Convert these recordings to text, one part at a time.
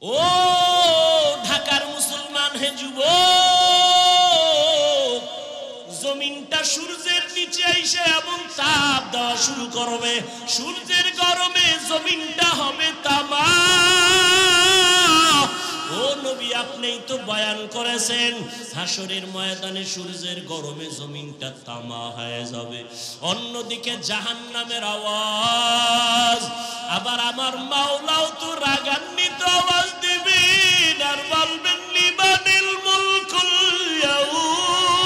ও ঢাকার মুসলমান হে যুবক, জমিনটা সূর্যের নিচে এসে এমন তাপ দেওয়া শুরু করবে, সূর্যের গরমে জমিনটা হবে তামা। ও নবী, আপনিই তো বয়ান করেছেন হাসরের ময়দানে সূর্যের গরমে জমিনটা তামা হয়ে যাবে। অন্যদিকে জাহান্নামের আওয়াজ, আবার আমার মাওলাও তো রাগান্বিত আওয়াজ দিবেন আর বলবেন লিমানিল মুলকুল ইয়াউম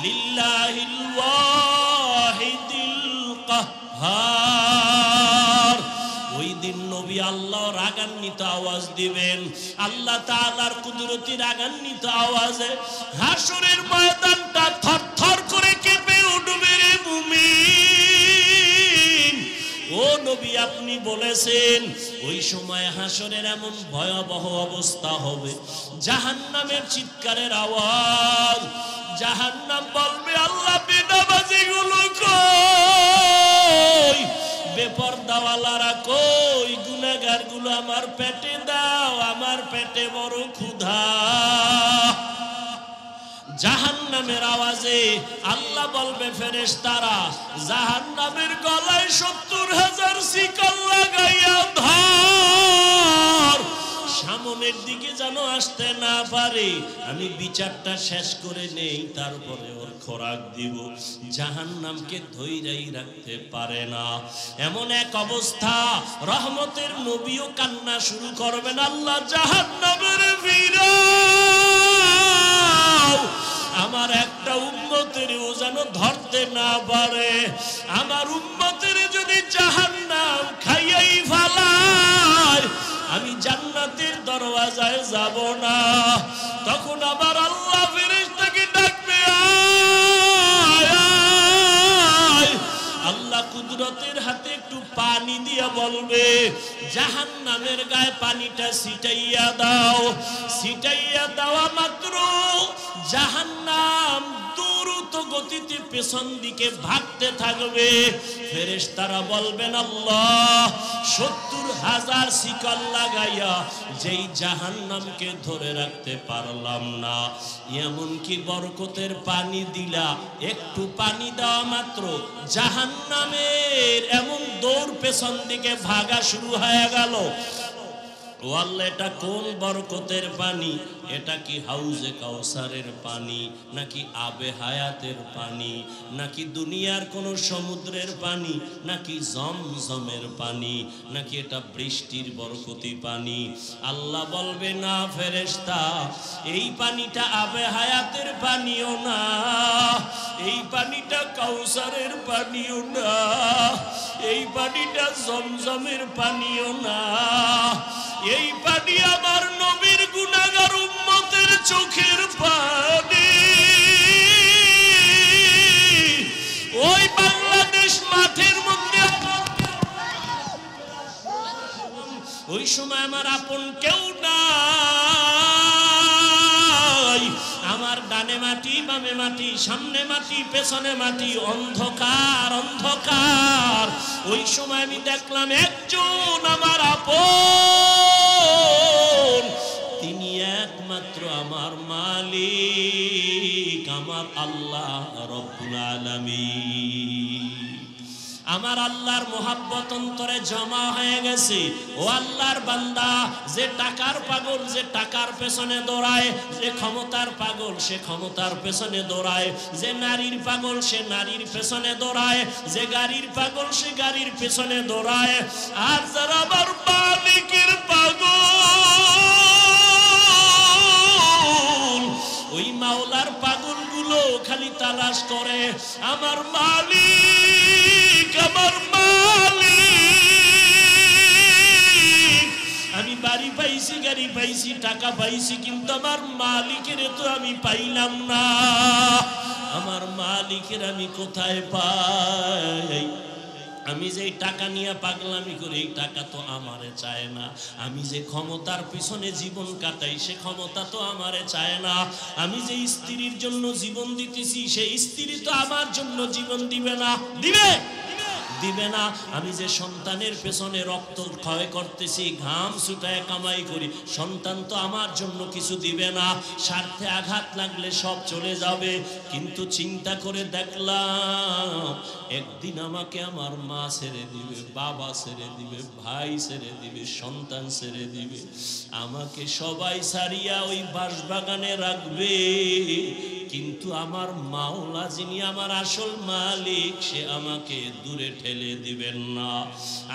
লিল্লাহিল ওয়াহিদিল কাহ্হার। ওই দিন নবী আল্লাহ রাগান্বিত আওয়াজ দিবেন, আল্লাহ তাআলার কুদরতি রাগান্বিত আওয়াজে হাসরের ময়দানটা থরথর করে কেঁপে উঠবে রে মুমিন। ও নবী, আপনি বলেছেন ওই সময় হাসরের এমন ভয়াবহ অবস্থা হবে, জাহান্নামের চিৎকারের আওয়াজ। জাহান্নাম বলবে, আল্লাহ বেনামাজিগুলো কই, বেপরদাওয়ালারা কই, গুনাহগারগুলো আমার পেটে দাও, আমার পেটে বড় ক্ষুধা। জাহান্নামের আওয়াজে আল্লাহ বলবে ফেরেশতারা, জাহান্নামের গলায় ৭০,০০০ শিকল লাগাইয়া ধর, সামনের দিকে যেন আসতে না পারে। আমি বিচারটা শেষ করে নেই, তারপরে ওর খোরাক দিব। জাহান্নামকে ধৈর্যই রাখতে পারে না। এমন এক অবস্থা, রহমতের নবীও কান্না শুরু করবেন, আল্লাহ জাহান্নামের ফিরাও, আমার একটা উম্মতেরও যেন ধরতে না পারে। আমার উম্মতের যদি জাহান্নাম খাইয়াই ফেলায়, আমি জান্নাতের দরওয়াজায় যাব না। তখন আবার আল্লাহ ফেরেশতাকে ডাকবে, আল্লাহ কুদরতের হাতে একটু পানি দিয়া বলবে, জাহান্নামের গায়ে পানিটা ছিটাইয়া দাও। ছিটাইয়া দেওয়া মাত্র জাহান্নাম দ্রুত গতিতে পেছন দিকে ভাগতে থাকবে। ফেরেশতারা বলবেন, আল্লাহ ৭০,০০০ শিকল লাগাইয়া যেই জাহান্নামকে ধরে রাখতে পারলাম না, এমনকি বরকতের পানি দিলা, একটু পানি দেওয়া মাত্র জাহান্নামের এমন দৌড় পেছন দিকে ভাগা শুরু হয়ে গেল। ও আল্লাহ, এটা কোন বরকতের পানি? এটা কি হাউজে কাউসারের পানি, নাকি আবে হায়াতের পানি, নাকি দুনিয়ার কোন সমুদ্রের পানি, নাকি জমজমের পানি, নাকি এটা বৃষ্টির বরকতি পানি? আল্লাহ বলবে, না ফেরেশতা, এই পানিটা আবে হায়াতের পানিও না, এই পানিটা কাউসারের পানিও না, এই পানিটা জমজমের পানিও না, এই পানি আমার নবীর গুনাহগার উম্মতের চোখের পানি। ওই বাংলাদেশ মাঠের মধ্যে ওই সময় আমার আপন কেউ নাই, আমার ডানে মাটি, বামে মাটি, সামনে মাটি, পেছনে মাটি, অন্ধকার অন্ধকার। ওই সময় আমি দেখলাম একজন আমার আপন, তিনি একমাত্র আমার মালিক, আমার আল্লাহ রব্বুল আলামিন। আমার আল্লাহর মোহাব্বত অন্তরে জমা হয়ে গেছে। ও আল্লাহর বান্দা, যে টাকার পাগল যে টাকার পেছনে দৌড়ায়, যে ক্ষমতার পাগল সে ক্ষমতার পেছনে দৌড়ায়, যে নারীর পাগল সে নারীর পেছনে দৌড়ায়, যে গাড়ির পাগল সে গাড়ির পেছনে দৌড়ায়, আর যারা আমার মালিকের পাগল, ওই মাওলার পাগলগুলো খালি তালাশ করে আমার মালিক, আমার মালিক। আমি বাড়ি পাইছি, গাড়ি পাইছি, টাকা পাইছি, কিন্তু আমার মালিকের তো আমি পাইলাম না। আমার মালিকের আমি কোথায় পাই? আমি যে টাকা নিয়ে পাগলামি করি, এই টাকা তো আমারে চায় না। আমি যে ক্ষমতার পিছনে জীবন কাটাই, সে ক্ষমতা তো আমারে চায় না। আমি যে স্ত্রীর জন্য জীবন দিতেছি, সেই স্ত্রী তো আমার জন্য জীবন দিবে না। দিবে দিবে না। আমি যে সন্তানের পেছনে রক্ত ক্ষয় করতেছি, ঘাম ছুটায় কামাই করি, সন্তান তো আমার জন্য কিছু দিবে না। স্বার্থে আঘাত লাগলে সব চলে যাবে। কিন্তু চিন্তা করে দেখলাম একদিন আমাকে আমার মা ছেড়ে দিবে, বাবা ছেড়ে দিবে, ভাই ছেড়ে দিবে, সন্তান ছেড়ে দিবে। আমাকে সবাই ছাড়িয়া ওই বাঁশবাগানে রাখবে, কিন্তু আমার মাওলা যিনি আমার আসল মালিক, সে আমাকে দূরে ঠেলে দিবেন না।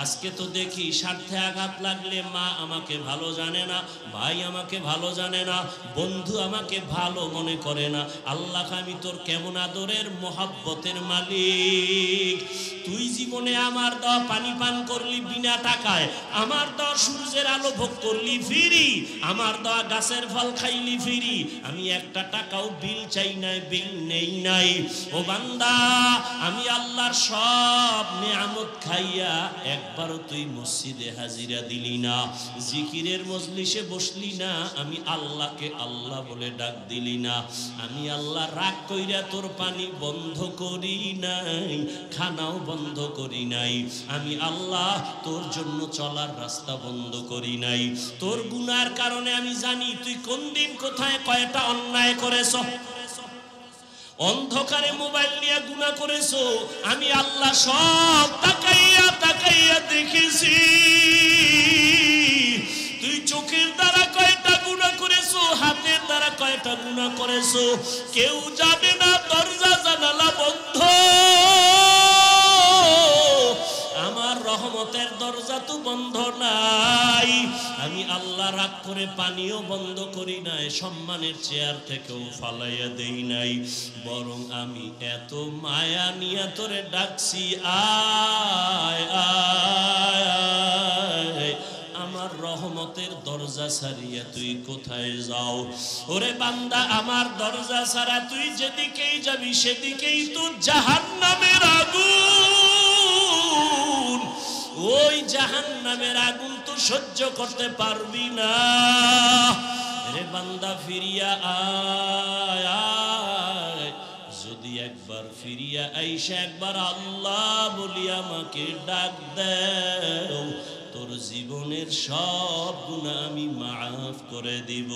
আজকে তো দেখি স্বার্থে আঘাত লাগলে মা আমাকে ভালো জানে না, ভাই আমাকে ভালো জানে না, বন্ধু আমাকে ভালো মনে করে না। আল্লাহ, আমি তোর কেমন আদরের মোহাব্বতের মালিক। তুই জীবনে আমার দেওয়া পানি পান করলি বিনা টাকায়, আমার দেওয়া সূর্যের আলো ভোগ করলি ফ্রি, আমার দেওয়া গাছের ফল খাইলি ফ্রি। আমি একটা টাকাও বিল চাই নাই, বিল নেই নাই। ও বান্দা, আমি আল্লাহর সব নিয়ামত খাইয়া একবারও তুই মসজিদে হাজিরা দিলি না, জিকিরের মজলিসে বসলি না, আমি আল্লাহকে আল্লাহ বলে ডাক দিলি না। আমি আল্লাহ রাগ কইরা তোর পানি বন্ধ করি নাই, খানাও বন্ধ করি নাই। আমি আল্লাহ তোর জন্য চলার রাস্তা বন্ধ করি নাই। তোর গুনার কারণে আমি জানি তুই কোন দিন কোথায় কয়টা অন্যায় করেছ। অন্ধকারে মোবাইল নিয়ে গুনাহ করেছো, আমি আল্লাহ সব তাকাইয়া তাকাইয়া দেখেছি। তুই চোখের দ্বারা কয়টা গুনাহ করেছো, হাতের দ্বারা কয়টা গুনাহ করেছো, কেউ জানে না। দরজা জানালা বন্ধ, আমার রহমতের দরজা তো বন্ধ নাই। আমি আল্লাহ রাগ করে পানিও বন্ধ করি নাই, সম্মানের চেয়ার থেকেও ফালাইয়া দেই নাই, বরং আমি এত মায়া নিয়ে তোরে ডাকছি, আয় আয় আয়। আমার রহমতের দরজা ছাড়িয়া তুই কোথায় যাও? ওরে বান্দা, আমার দরজা ছাড়া তুই যেদিকেই যাবি সেদিকেই তো জাহান্নামের আগুন। ওই জাহান্নামের আগুন তো সহ্য করতে পারবি না। রে বান্দা, ফিরিয়া আয় আয়। যদি একবার ফিরিয়া আইসা একবার আল্লাহ বলি আমাকে ডাক দাও, তোর জীবনের সব গুনাহ আমি মাফ করে দিব।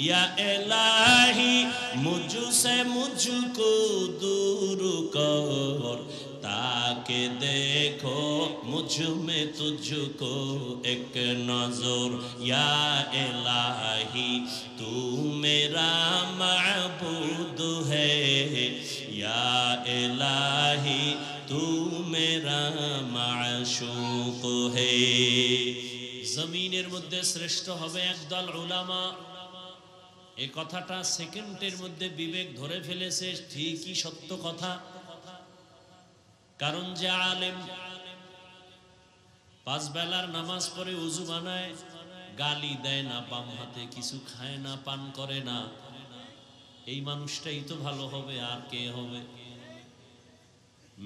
ইয়া ইলাহি মুঝসে মুঝকো দূর কর, ताके देखो मुझ में तुझको एक नजर। या इलाही तू मेरा माबूद है, या इलाही तू मेरा माशूक है। जमीনের মধ্যে শ্রেষ্ঠ হবে একদল উলামা। এই কথাটা সেকেন্ডের মধ্যে বিবেক ধরে ফেলেছে, ঠিকই সত্য কথা। কারণ যে আলেম পাঁচ বেলার নামাজ পড়ে ওযু বানায়, গালি দেয় না, বাম হাতে কিছু খায় না, পান করে না, এই মানুষটাই তো ভালো হবে। আর কে হবে?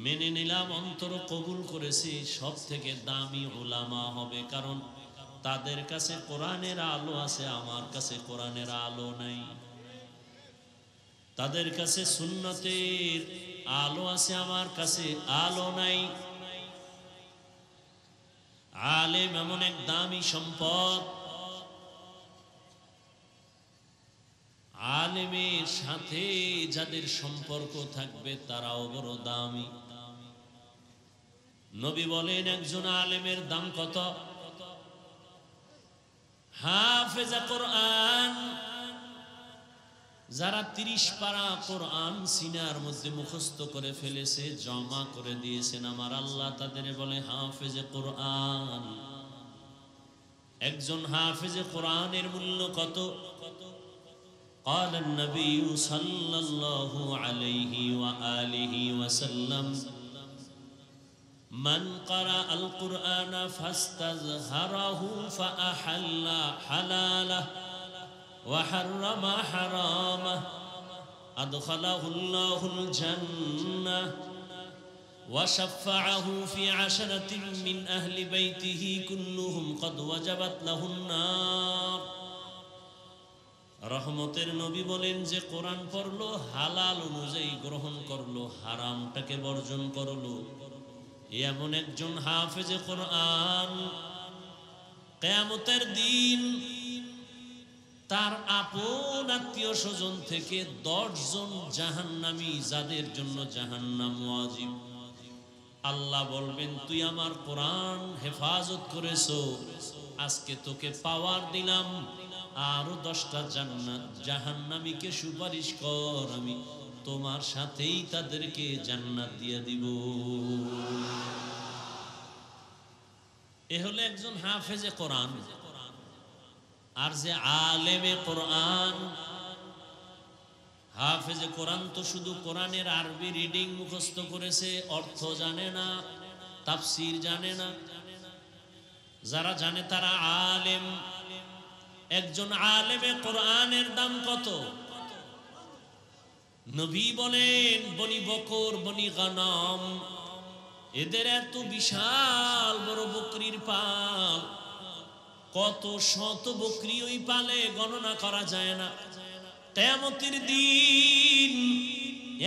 মেনে নিলাম, অন্তর কবুল করেছি, সব থেকে দামি উলামা হবে। কারণ তাদের কাছে কোরআনের আলো আছে, আমার কাছে কোরআনের আলো নাই। তাদের কাছে সুন্নতের আলো আছে, আমার কাছে আলো নাই। আলেম এমন এক দামি সম্পদ, আলেমের সাথে যাদের সম্পর্ক থাকবে তারাও বড় দামি। নবী বলেন একজন আলেমের দাম কত? হাফেজা কোরআন, যারা 30 পারা কোরআন সিনার মধ্যে মুখস্থ করে ফেলেছে, জমা করে দিয়েছেন, আমার আল্লাহ তাদের বলে হাফেজে কোরআন। একজন হাফেজে কোরআনের মূল্য কত? قال النبي صلى الله عليه وآله وسلم من قرأ القرآن فاستظهره فأحل حلاله وحرم حرامه أدخله الله الجنة وشفعه في 10 من أهل بيته كلهم قد وجبت له النار। রহমতের নবী বলেন যে কোরআন পড়লো, হালাল অনুযায়ী গ্রহণ করলো, হারামটাকে বর্জন করলো, এমন একজন হাফেজে কোরআন কিয়ামতের দিন তার আপন আত্মীয় স্বজন থেকে 10 জন জাহান্নামী, যাদের জন্য জাহান্নাম ওয়াজিব, আল্লাহ বলবেন তুই আমার কোরআন হেফাজত করেছো, আজকে তোকে পাওয়ার দিলাম, আরো 10টা জাহান্নামীকে সুপারিশ কর, আমি তোমার সাথেই তাদেরকে জান্নাত দিয়ে দিব। এ হলো একজন হাফেজে কোরআন। আর যে আলেমে কোরআন, হাফেজে কোরআন তো শুধু কোরআনের আরবি রিডিং মুখস্থ করেছে, অর্থ জানে না, তাফসীর জানে না। যারা জানে তারা আলেম। একজন আলেমে কোরআনের দাম কত? নবী বলেন বনি বকর, বনি গানম, এদের এত বিশাল বড় বকরির পাল, কত শত বকরি ওই পালে গণনা করা যায় না। কিয়ামতের দিন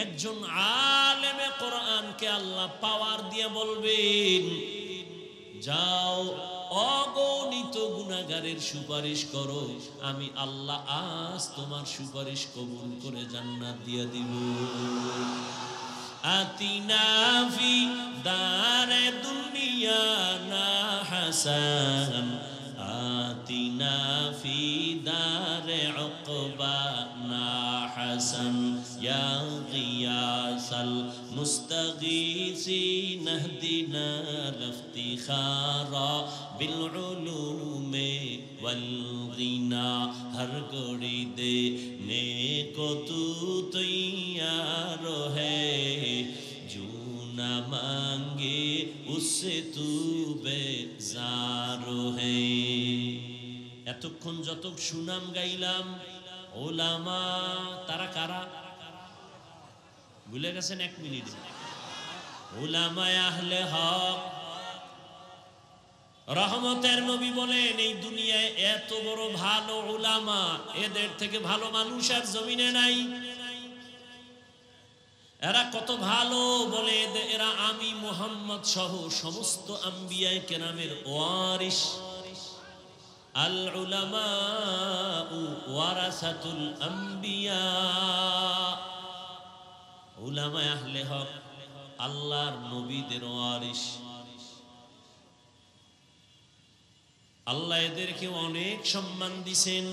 একজন আলেমে কোরআনকে আল্লাহ পাওয়ার দিয়ে বলবেন যাও অগণিত গুনাহগারের সুপারিশ করো, আমি আল্লাহ আজ তোমার সুপারিশ কবুল করে জান্নাত দিয়ে দিব। আতিনা ফি দারে দুনিয়া না হাসান, আতিনা ফি দারে উকবা না হাসান, ইয়া গিয়াসাল মুস্তাগীসিন ইহদিনা লিফতিখারা বিল উলুমে ওয়াল গিনা, হর গড়ি দে নেকো তু তৈয়ার হ্যায়, জো না মাঙ্গে উসসে তু বেজার হ্যায়। এতক্ষণ যত সুনাম গাইলাম, ওলামা তারা কারা ভুলে গেছেন? 1 মিনিট। উলামায়ে আহলে হক, রহমতের নবী বলেন এই দুনিয়ায় এত বড় ভালো উলামা, এদের থেকে ভালো মানুষ আর জমিনে নাই। এরা কত ভালো বলে, এরা আমি মুহাম্মদ সহ সমস্ত আম্বিয়ায়ে কেরামের ওয়ারিস। আল উলামা ওয়ারাসাতুল আম্বিয়া, উলামায়ে আহলে হক আল্লাহর নবীদের ওয়ারিস। আল্লাহ এদেরকে অনেক সম্মান দিয়েছেন।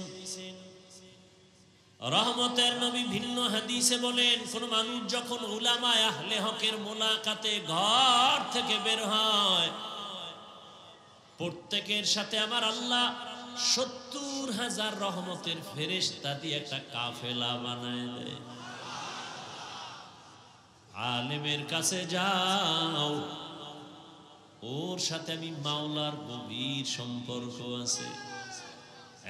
রহমতের নবী ভিন্ন হাদিসে বলেন, কোন মানুষ যখন উলামায়ে আহলে হকের মোলাকাতে ঘর থেকে বের হয়, প্রত্যেকের সাথে আমার আল্লাহ 70,000 রহমতের ফেরেশতা দিয়ে একটা কাফেলা বানায় দেয়। আলেমের কাছে যাও, ওর সাথে আমি মাওলার গভীর সম্পর্ক আছে।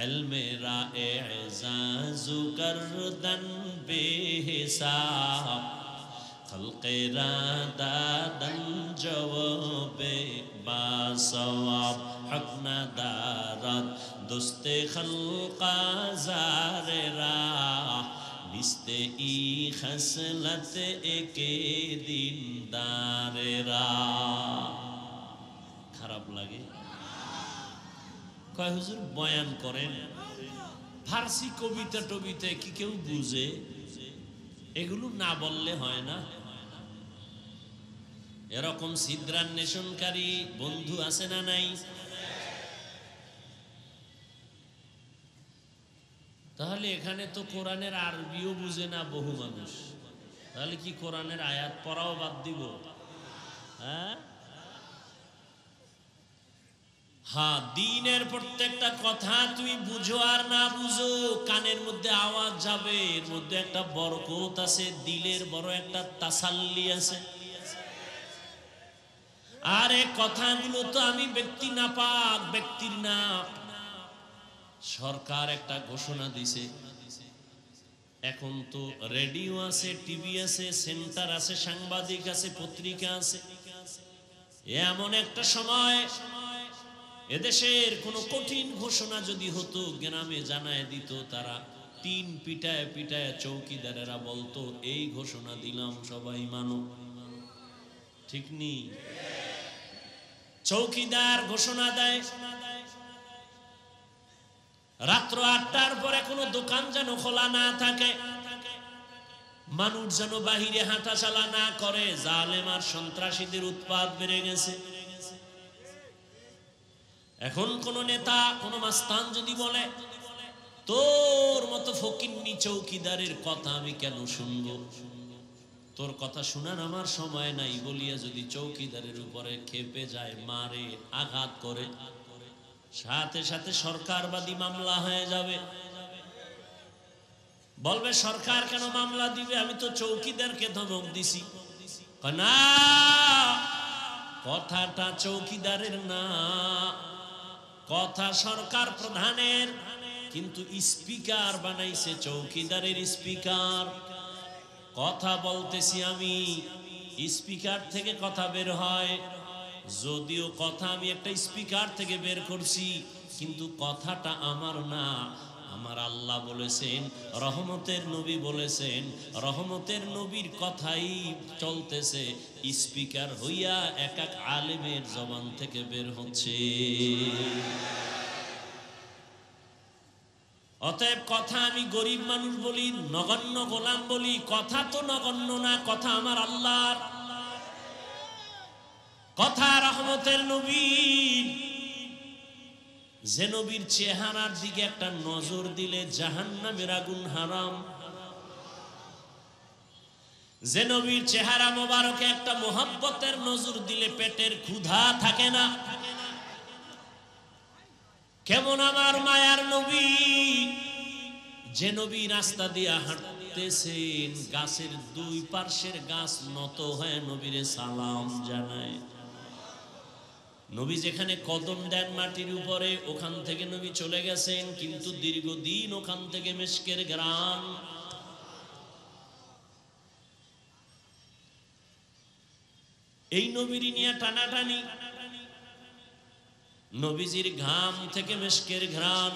ইলমেরা এজাজু করদন বেহিসাব, খলকেরা দাদন জওয়াবে বাসওয়াব, হক না দারাত দোস্তে খলকা জারেরা, নিস্তে ই খসলত একে দিন দারেরা। খারাপ লাগে? কয় হুজুর বয়ান করেন, ফার্সি কবিতা টবিতা কি কেউ বুঝে? এগুলো না বললে হয় না। এরকম ছিদ্রান্বেষণকারী বন্ধু আছে না নাই? তাহলে এখানে তো কোরআনের আরবিও বুঝে না বহু মানুষ, তাহলে কি কোরআনের আয়াত পড়াও বাদ দিব? হ্যাঁ, দ্বীনের প্রত্যেকটা কথা তুমি বুঝো আর না বুঝো, কানের মধ্যে আওয়াজ যাবে, এর মধ্যে একটা বরকত আছে, দিলের বড় একটা তাসাল্লি আছে। আর এই কথাগুলো তো আমি ব্যক্তি না পাক, ব্যক্তির না, সরকার একটা ঘোষণা দিছে। এখন তো রেডিও আছে, টিভি আছে, সেন্টার আছে, সাংবাদিক আছে, পত্রিকা আছে। এমন একটা সময় এদেশের কোন কঠিন ঘোষণা যদি হতো, গ্রামে জানায় দিত, তারা টিন পিটায় পিটায় চৌকিদারেরা বলতো এই ঘোষণা দিলাম, সবাই মানো। ঠিক নেই? চৌকিদার ঘোষণা দেয় রাত্র ৮টার পরে কোনো দোকান যেন খোলা না থাকে, মানুষ যেন বাহিরে হাঁটাচলা না করে, জালেম আর সন্ত্রাসীদের উৎপাত বেড়ে গেছে। এখন কোন নেতা কোন মাস্তান যদি বলে তোর মতো ফকিন্নি চৌকিদারের কথা আমি কেন শুনবো, তোর কথা শোনার আমার সময় নাই বলিয়া যদি চৌকিদারের উপরে খেপে যায়, মারে, আঘাত করে, সাথে সাথে সরকারবাদী মামলা হয়ে যাবে। বলবে সরকার কেন মামলা দিবে, আমি তো চৌকিদারকে ধমক দিছি। না, কথাটা চৌকিদারের না, কথা সরকার প্রধানের, কিন্তু স্পিকার বানাইছে চৌকিদারের স্পিকার। কথা বলতেছি আমি, স্পিকার থেকে কথা বের হয়, যদিও কথা আমি একটা স্পিকার থেকে বের করছি, কিন্তু কথাটা আমার না। আমার আল্লাহ বলেছেন, রহমতের নবী বলেছেন, রহমতের নবীর কথাই চলতেছে, স্পিকার হইয়া এক এক আলেমের জবান থেকে বের হচ্ছে। অতএব কথা আমি গরিব মানুষ বলি, নগণ্য গোলাম বলি, কথা তো নগণ্য না, কথা আমার আল্লাহর কথা, রহমতের নবীর। যে নবীর চেহারার দিকে একটা নজর দিলে জাহান্নামের আগুন হারাম, যে নবীর চেহারা মোবারকে একটা মোহাব্বতের নজর দিলে পেটের ক্ষুধা থাকে না। কেমন আমার মায়ার নবী, যে নবী রাস্তা দিয়া হাঁটতেছেন, গাছের দুই পার্শ্বের গাছ নত হয়ে নবীরে সালাম জানায়। নবী যেখানে কদম দেন মাটির উপরে, ওখান থেকে নবী চলে গেছেন, কিন্তু দীর্ঘদিন ওখান থেকে মিশকের ঘ্রাণ। এই নবীর নিয়ে টানাটানি, নবীজির ঘাম থেকে মিশকের ঘ্রাণ।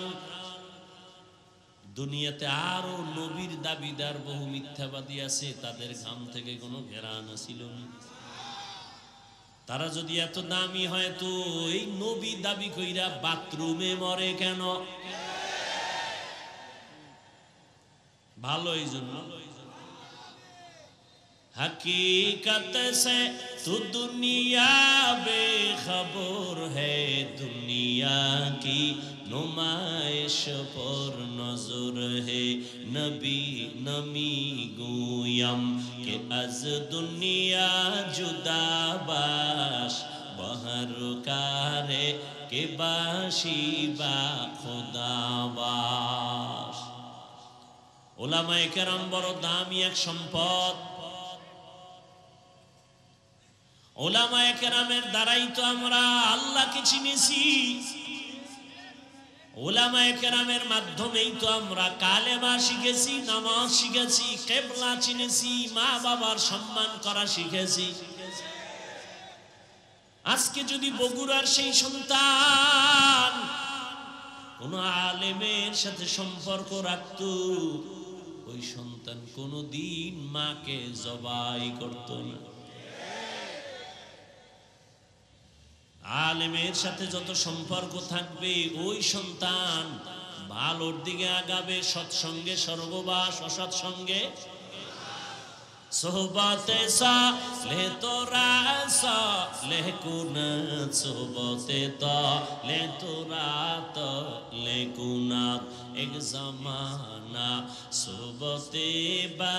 দুনিয়াতে আরো নবীর দাবিদার বহু মিথ্যাবাদী আছে, তাদের ঘাম থেকে কোনো ঘ্রাণ ছিল না। তারা যদি এত দামি হয় তো এই নবী দাবি কইরা বাথরুমে মরে কেন? ভালো, এই জন্য हकीकत से तू दुनिया बेखबर है, दुनिया की नुमाइश पर नजर है, नबी नमी गोयम के अज दुनिया जुदा बाश बहर कारे के बाशी बा खुदा बाश। ওলামায়ে কেরাম বড় দামি এক সম্পদ। ওলামায়ে কেরামের দ্বারাই তো আমরা আল্লাহকে চিনেছি, ওলামায়ে কেরামের মাধ্যমেই তো আমরা কালেমা শিখেছি, নামাজ শিখেছি, কিবলা চিনেছি, মা বাবার সম্মান করা শিখেছি। আজকে যদি বগুড়ার সেই সন্তান কোন আলেমের সাথে সম্পর্ক রাখত, ওই সন্তান কোনদিন মাকে জবাই করত না। আলেমের সাথে যত সম্পর্ক থাকবে ওই সন্তান ভালোর দিকে আগাবে, সৎসঙ্গে স্বর্গবাস, অসৎসঙ্গে সোহবতে সালে তোরা সালে কুনাত, সোহবতে তালে তোরা তালে কুনাত, এক জামানা সোহবতে বা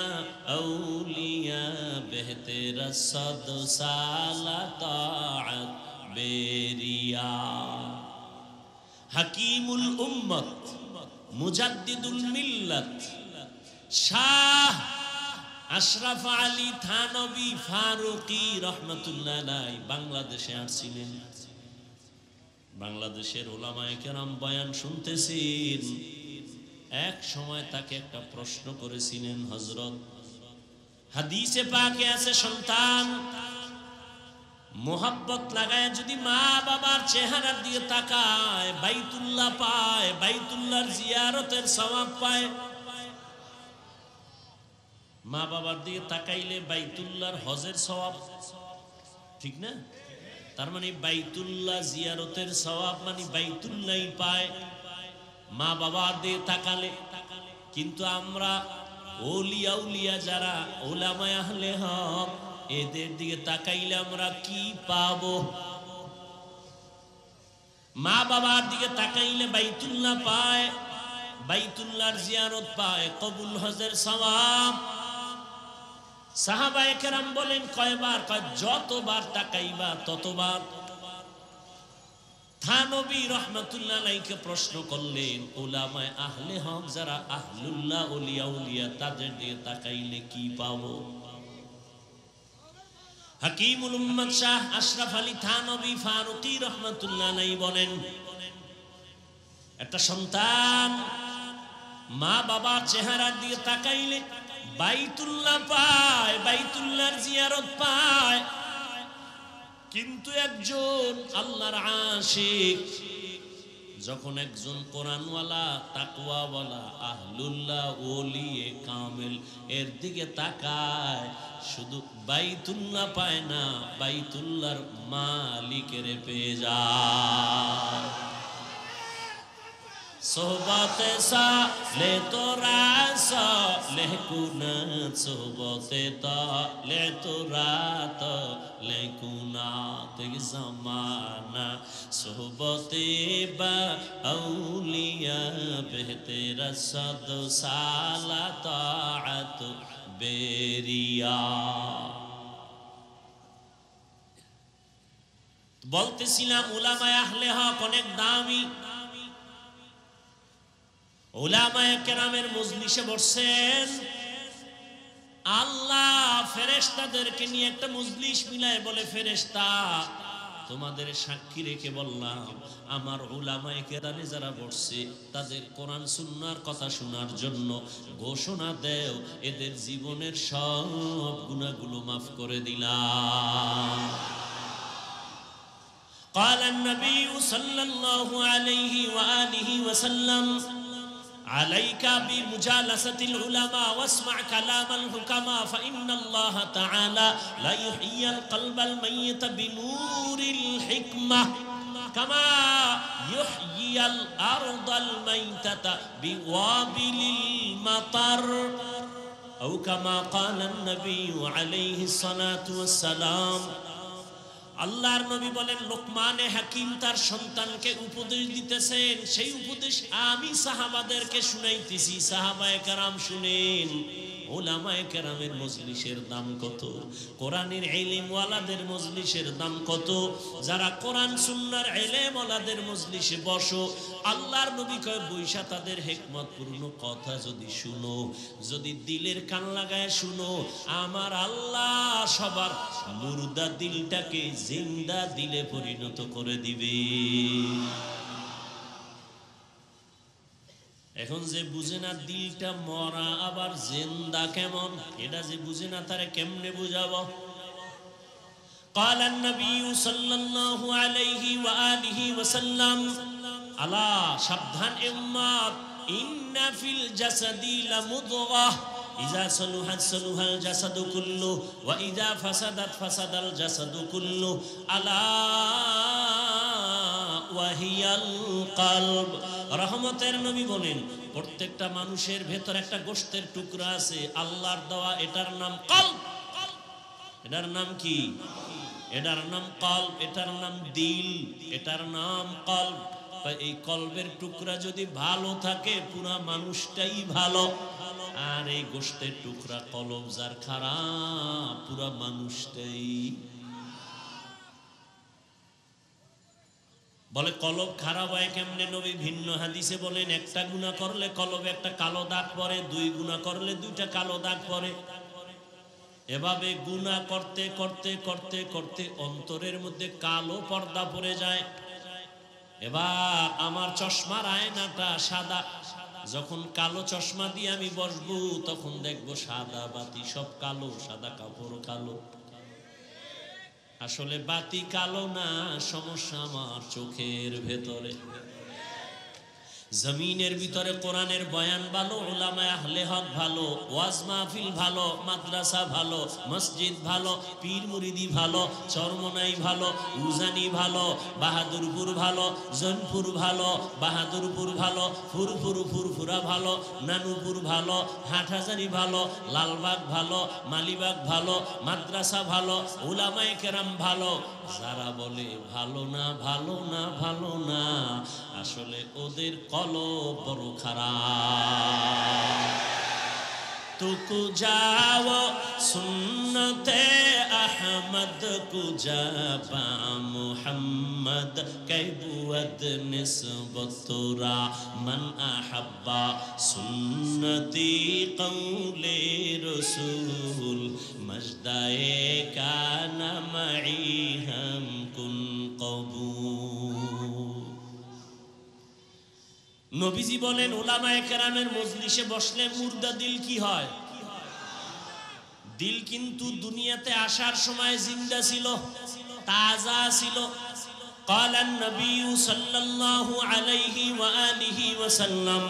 আউলিয়া বেহতে রসদ সালা তাআত বেরিয়া। হাকিমুল উম্মত, মুজাদ্দিদুল মিল্লাত, শাহ আশরাফ আলী থানবী ফারুকী রহমাতুল্লাহ আলাইহি বাংলাদেশে আসছিলেন। বাংলাদেশের ওলামায়ে কেরাম বয়ান শুনতেছেন। এক সময় তাকে একটা প্রশ্ন করেছিলেন হযরত। হাদিসে পাকে আছে, সন্তান মোহাব্বত লাগায় যদি মা বাবার চেহারার দিকে তাকায়, বাইতুল্লাহ পায়, বাইতুল্লাহর জিয়ারতের সওয়াব পায়। মা বাবার দিকে তাকাইলে বাইতুল্লাহর হজের সওয়াব, ঠিক না? তার মানে বাইতুল্লাহ জিয়ারতের সওয়াব মানে বাইতুল্লাহই পায় মা বাবার দিয়ে তাকালে। কিন্তু আমরা ওলিয়া উলিয়া যারা ওলামায়ে আহলে হক এদের দিকে তাকাইলে আমরা কি পাবো? মা বাবার দিকে তাকাইলে বাইতুল্লাহ পায়, বাইতুল্লাহর জিয়ারত পায়, কবুল হজের সওয়াব। সাহাবায়ে কেরাম বলেন কয়বার? কয় যতবার তাকাইবা ততবার। থানবী রহমাতুল্লাহ আলাইহিকে প্রশ্ন করলেন উলামায়ে আহলে হক যারা আহলুল্লাহ ওলিয়া উলিয়া তাদের দিকে তাকাইলে কি পাবো? হাকিমুল উম্মাত শাহ আশরাফ আলী থানবী ফারুকী রহমাতুল্লাহ আলাইহি বলেন একটা সন্তান মা বাবার চেহারার দিকে তাকাইলে বাইতুল্লাহ পায়, বাইতুল্লাহর জিয়ারত পায়। কিন্তু একজন আল্লাহর আশিক যখন একজন কোরআনওয়ালা তাকওয়াওয়ালা আহলুল্লাহ ওলিয়ে কামেল এর দিকে তাকায়, শুধু বাইতুল্লাহ পায় না, বাইতুল্লাহর মালিকের পেয়ে যায়। সোহবতে সালে তোরা সালে কুনাত, সোহবতে তালে তোরা তালে কুনাত জামানা, সোহবতে বা আউলিয়া বেহতেরা সদ সালা তাআত বেরিয়া। বলতেছিলাম উলামায়ে আহলে হক অনেক দামি। উলামায়ে কেরামের মজলিসে বসছেন, আল্লাহ ফেরেশতাদেরকে নিয়ে একটা মজলিস মিলায় বলে ফেরেশতা তোমাদের সাক্ষী রেখে বললাম আমার উলামায়ে কেরামে যারা বসছে তাদের কোরআন সুন্নাহর কথা শোনার জন্য ঘোষণা দেও এদের জীবনের সব গুনাহগুলো মাফ করে দিলাম। قال النبي صلى الله عليه وآله وسلم عليك بمجالسة العلماء واسمع كلام الحكماء فإن الله تعالى لا يحيي القلب الميت بنور الحكمة كما يحيي الأرض الميتة بوابل المطر أو كما قال النبي عليه الصلاة والسلام। আল্লাহর নবী বলেন লোকমানে হাকিম তার সন্তানকে উপদেশ দিতেছেন, সেই উপদেশ আমি সাহাবাদেরকে শুনাইতেছি। সাহাবায়ে কেরাম শুনেন। উলামায়ে কেরামের মজলিসের দাম কত, কোরআনের ইলম ওয়ালাদের মজলিসের দাম কত। যারা কোরআন সুন্নাহর ইলম ওয়ালাদের মজলিসে বসো, আল্লাহর নবী কয় বৈশা তাদের হিকমতপূর্ণ কথা যদি শুনো, যদি দিলের কান লাগায় শুনো, আমার আল্লাহ সবার মুর্দা দিলটাকে জিন্দা দিলে পরিণত করে দিবে। এখন যে বুঝে না দিলটা মরা আবার জিন্দা কেমন, এটা যে বুঝে না তারে কেমনে বুঝাবো? قال النبي صلى الله عليه وآله وسلم আলা সাবধান উম্মত, ইন্না ফিল জাসাদি লামুদগাহ ইযা সালুহাত সালুহাল জাসাদু কুল্লু ওয়া ইযা ফাসাদাত ফাসাদাল জাসাদু কুল্লু আলা ওয়াহিয়াল কলব। রহমতের নবী বলেন প্রত্যেকটা মানুষের ভেতর একটা গোশতের টুকরা আছে আল্লাহর দেওয়া, এটার নাম কলব। এটার নাম কি? এটার নাম কলব, এটার নাম দিল, এটার নাম কলব। এই কলবের টুকরা যদি ভালো থাকে পুরা মানুষটাই ভালো, আর এই গোশতের টুকরা কলব যার খারাপ পুরা মানুষটাই। বলে কলব খারাপ হয় কেমনে? নবী ভিন্ন হাদিসে বলেন একটা গুনাহ করলে কলবে একটা কালো দাগ পড়ে, দুই গুনাহ করলে দুইটা কালো দাগ পড়ে। এভাবে গুনাহ করতে করতে করতে করতে অন্তরের মধ্যে কালো পর্দা পড়ে যায়। এবার আমার চশমার আয়নাটা সাদা, যখন কালো চশমা দিয়ে আমি বসবো তখন দেখবো সাদা বাতি সব কালো, সাদা কাপড় কালো। আসলে বাতি কালো না, সমস্যা আমার চোখের ভেতরে। জমিনের ভিতরে কোরআনের বয়ান ভালো, উলামায়ে আহলে হক ভালো, ওয়াজ মাহফিল ভালো, মাদ্রাসা ভালো, মসজিদ ভালো, পীর মুরিদি ভালো, চরমনাই ভালো, উজানি ভালো, বাহাদুরপুর ভালো, জৈনপুর ভালো, বাহাদুরপুর ভালো, ফুরফুরা ভালো, নানুপুর ভালো, হাটহাজারি ভালো, লালবাগ ভালো, মালিবাগ ভালো, মাদ্রাসা ভালো, উলামায়ে কেরাম ভালো। যারা বলে ভালো না ভালো না ভালো না, আসলে ওদের কলব বড় খারাপ। তুকু যাও সুন্নতে আহমদ কুজা পা মুহাম্মদ কৈবুয়ত নিসবতুরা মান আহাব্বা সুন্নতি কৌলে রসুল মজদায়ে কানা মাই হাম কুন কবুল। নবীজি বলেন উলামায়ে কেরামের মজলিসে বসলে মুর্দা দিল কি হয়? দিল কিন্তু দুনিয়াতে আসার সময় জিন্দা ছিল, তাজা ছিল। قال النبي صلى الله عليه وآله وسلم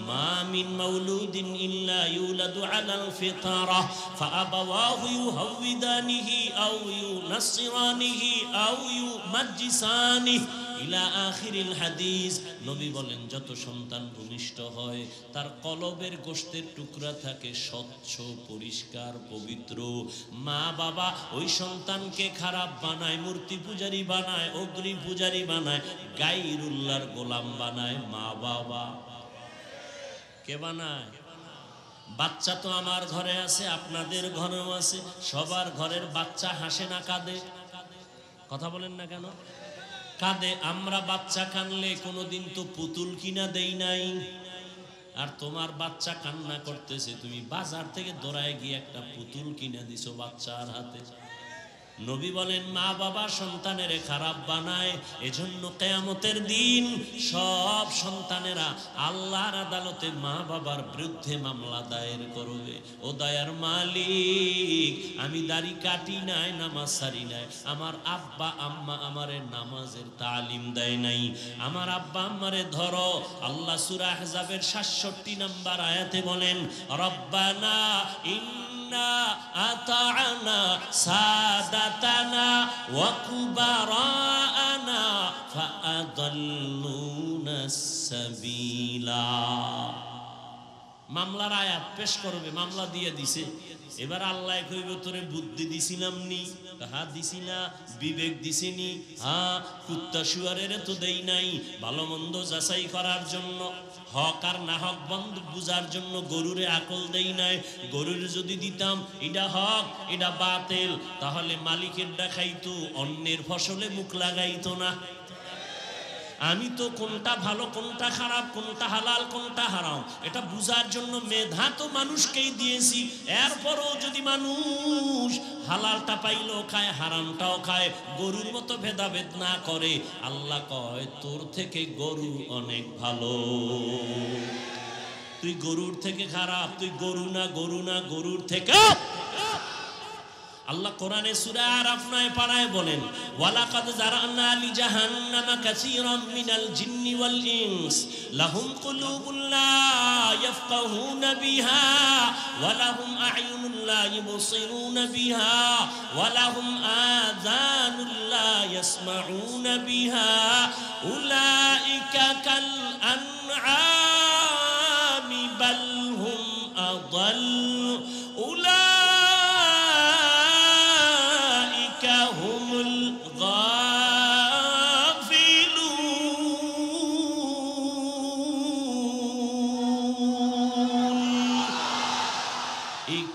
ما من مولود إلا يولد على الفطرة فأبواه يهودانه أو ينصرانه أو يمجسانه ইলা আখিরিল হাদিস। নবী বলেন যত সন্তান ভূমিষ্ঠ হয় তার কলবের গোশতের টুকরা থাকে স্বচ্ছ, পরিষ্কার, পবিত্র। মা বাবা ওই সন্তানকে খারাপ বানায়, মূর্তি পূজারি বানায়, অগ্নি পূজারি বানায়, গায়রুল্লাহর গোলাম বানায়। মা বাবা কে বানায়? বাচ্চা তো আমার ঘরে আছে, আপনাদের ঘরেও আছে, সবার ঘরের বাচ্চা হাসে না কাঁদে? কথা বলেন না কেন? কাঁদে। আমরা বাচ্চা কানলে কোনোদিন তো পুতুল কিনা দেই নাই। আর তোমার বাচ্চা কান্না করতেছে, তুমি বাজার থেকে দৌড়ায় গিয়ে একটা পুতুল কিনে দিছো বাচ্চার হাতে। নবী বলেন মা বাবা সন্তানের খারাপ বানায়। এজন্য কিয়ামতের দিন সব সন্তানেরা আল্লাহর আদালতে মা বাবার বিরুদ্ধে মামলা দায়ের করবে। ও দয়ার মালিক, আমি দাড়ি কাটি নাই, নামাজ সারি নাই, আমার আব্বা আম্মা আমারে নামাজের তালিম দেয় নাই, আমার আব্বা আম্মারে ধরো। আল্লাহ সূরা আহজাবের ৬৭ নম্বর আয়াতে বলেন রব্বানা আতা'না সাদাতানা ওয়া কুবারানা ফাআদাল্লুনাস সাবিলা। মামলার আয়াত পেশ করবে, মামলা দিয়ে দিছে। এবার আল্লাহ কইবে তোরে বুদ্ধি দিছিলাম নি? হ্যাঁ দিছি না। বিবেক দিছিনি? হ্যাঁ। কুত্তা শুয়ারের তো দেই নাই ভালো মন্দ যাচাই করার জন্য, হক আর না হক বন্ধ বুঝার জন্য গরুরে আকল দেই নাই। গরুর যদি দিতাম এটা হক এটা বাতিল, তাহলে মালিকের দেখাইতো, অন্যের ফসলে মুখ লাগাইতো না। আমি তো কোনটা ভালো কোনটা খারাপ, কোনটা হালাল কোনটা হারাম এটা বুঝার জন্য মেধা তো মানুষকেই দিয়েছি। এরপরও যদি মানুষ হালালটা পাইলেও খায়, হারামটাও খায়, গরুর মতো ভেদাভেদ না করে, আল্লাহ কয় তোর থেকে গরু অনেক ভালো। তুই গরুর থেকে খারাপ, তুই গরু না, গরু না, গরুর থেকে। আল্লাহ কোরআনে সূরা আরাফ 9 পারায় বলেন ওয়ালাকাদ জারানা লি জাহান্নামা কাসীরাম মিনাল জিন্নি ওয়াল ইনস লাহুম কুলুবুন লা ইয়াফকাহুনা বিহা ওয়া লাহুম আ'য়ুনুন লা ইবসিরুনা বিহা ওয়া লাহুম আযানুন লা ইয়াসমাউনা বিহা উলাইকা কাল আনআমি বাল হুম আদাল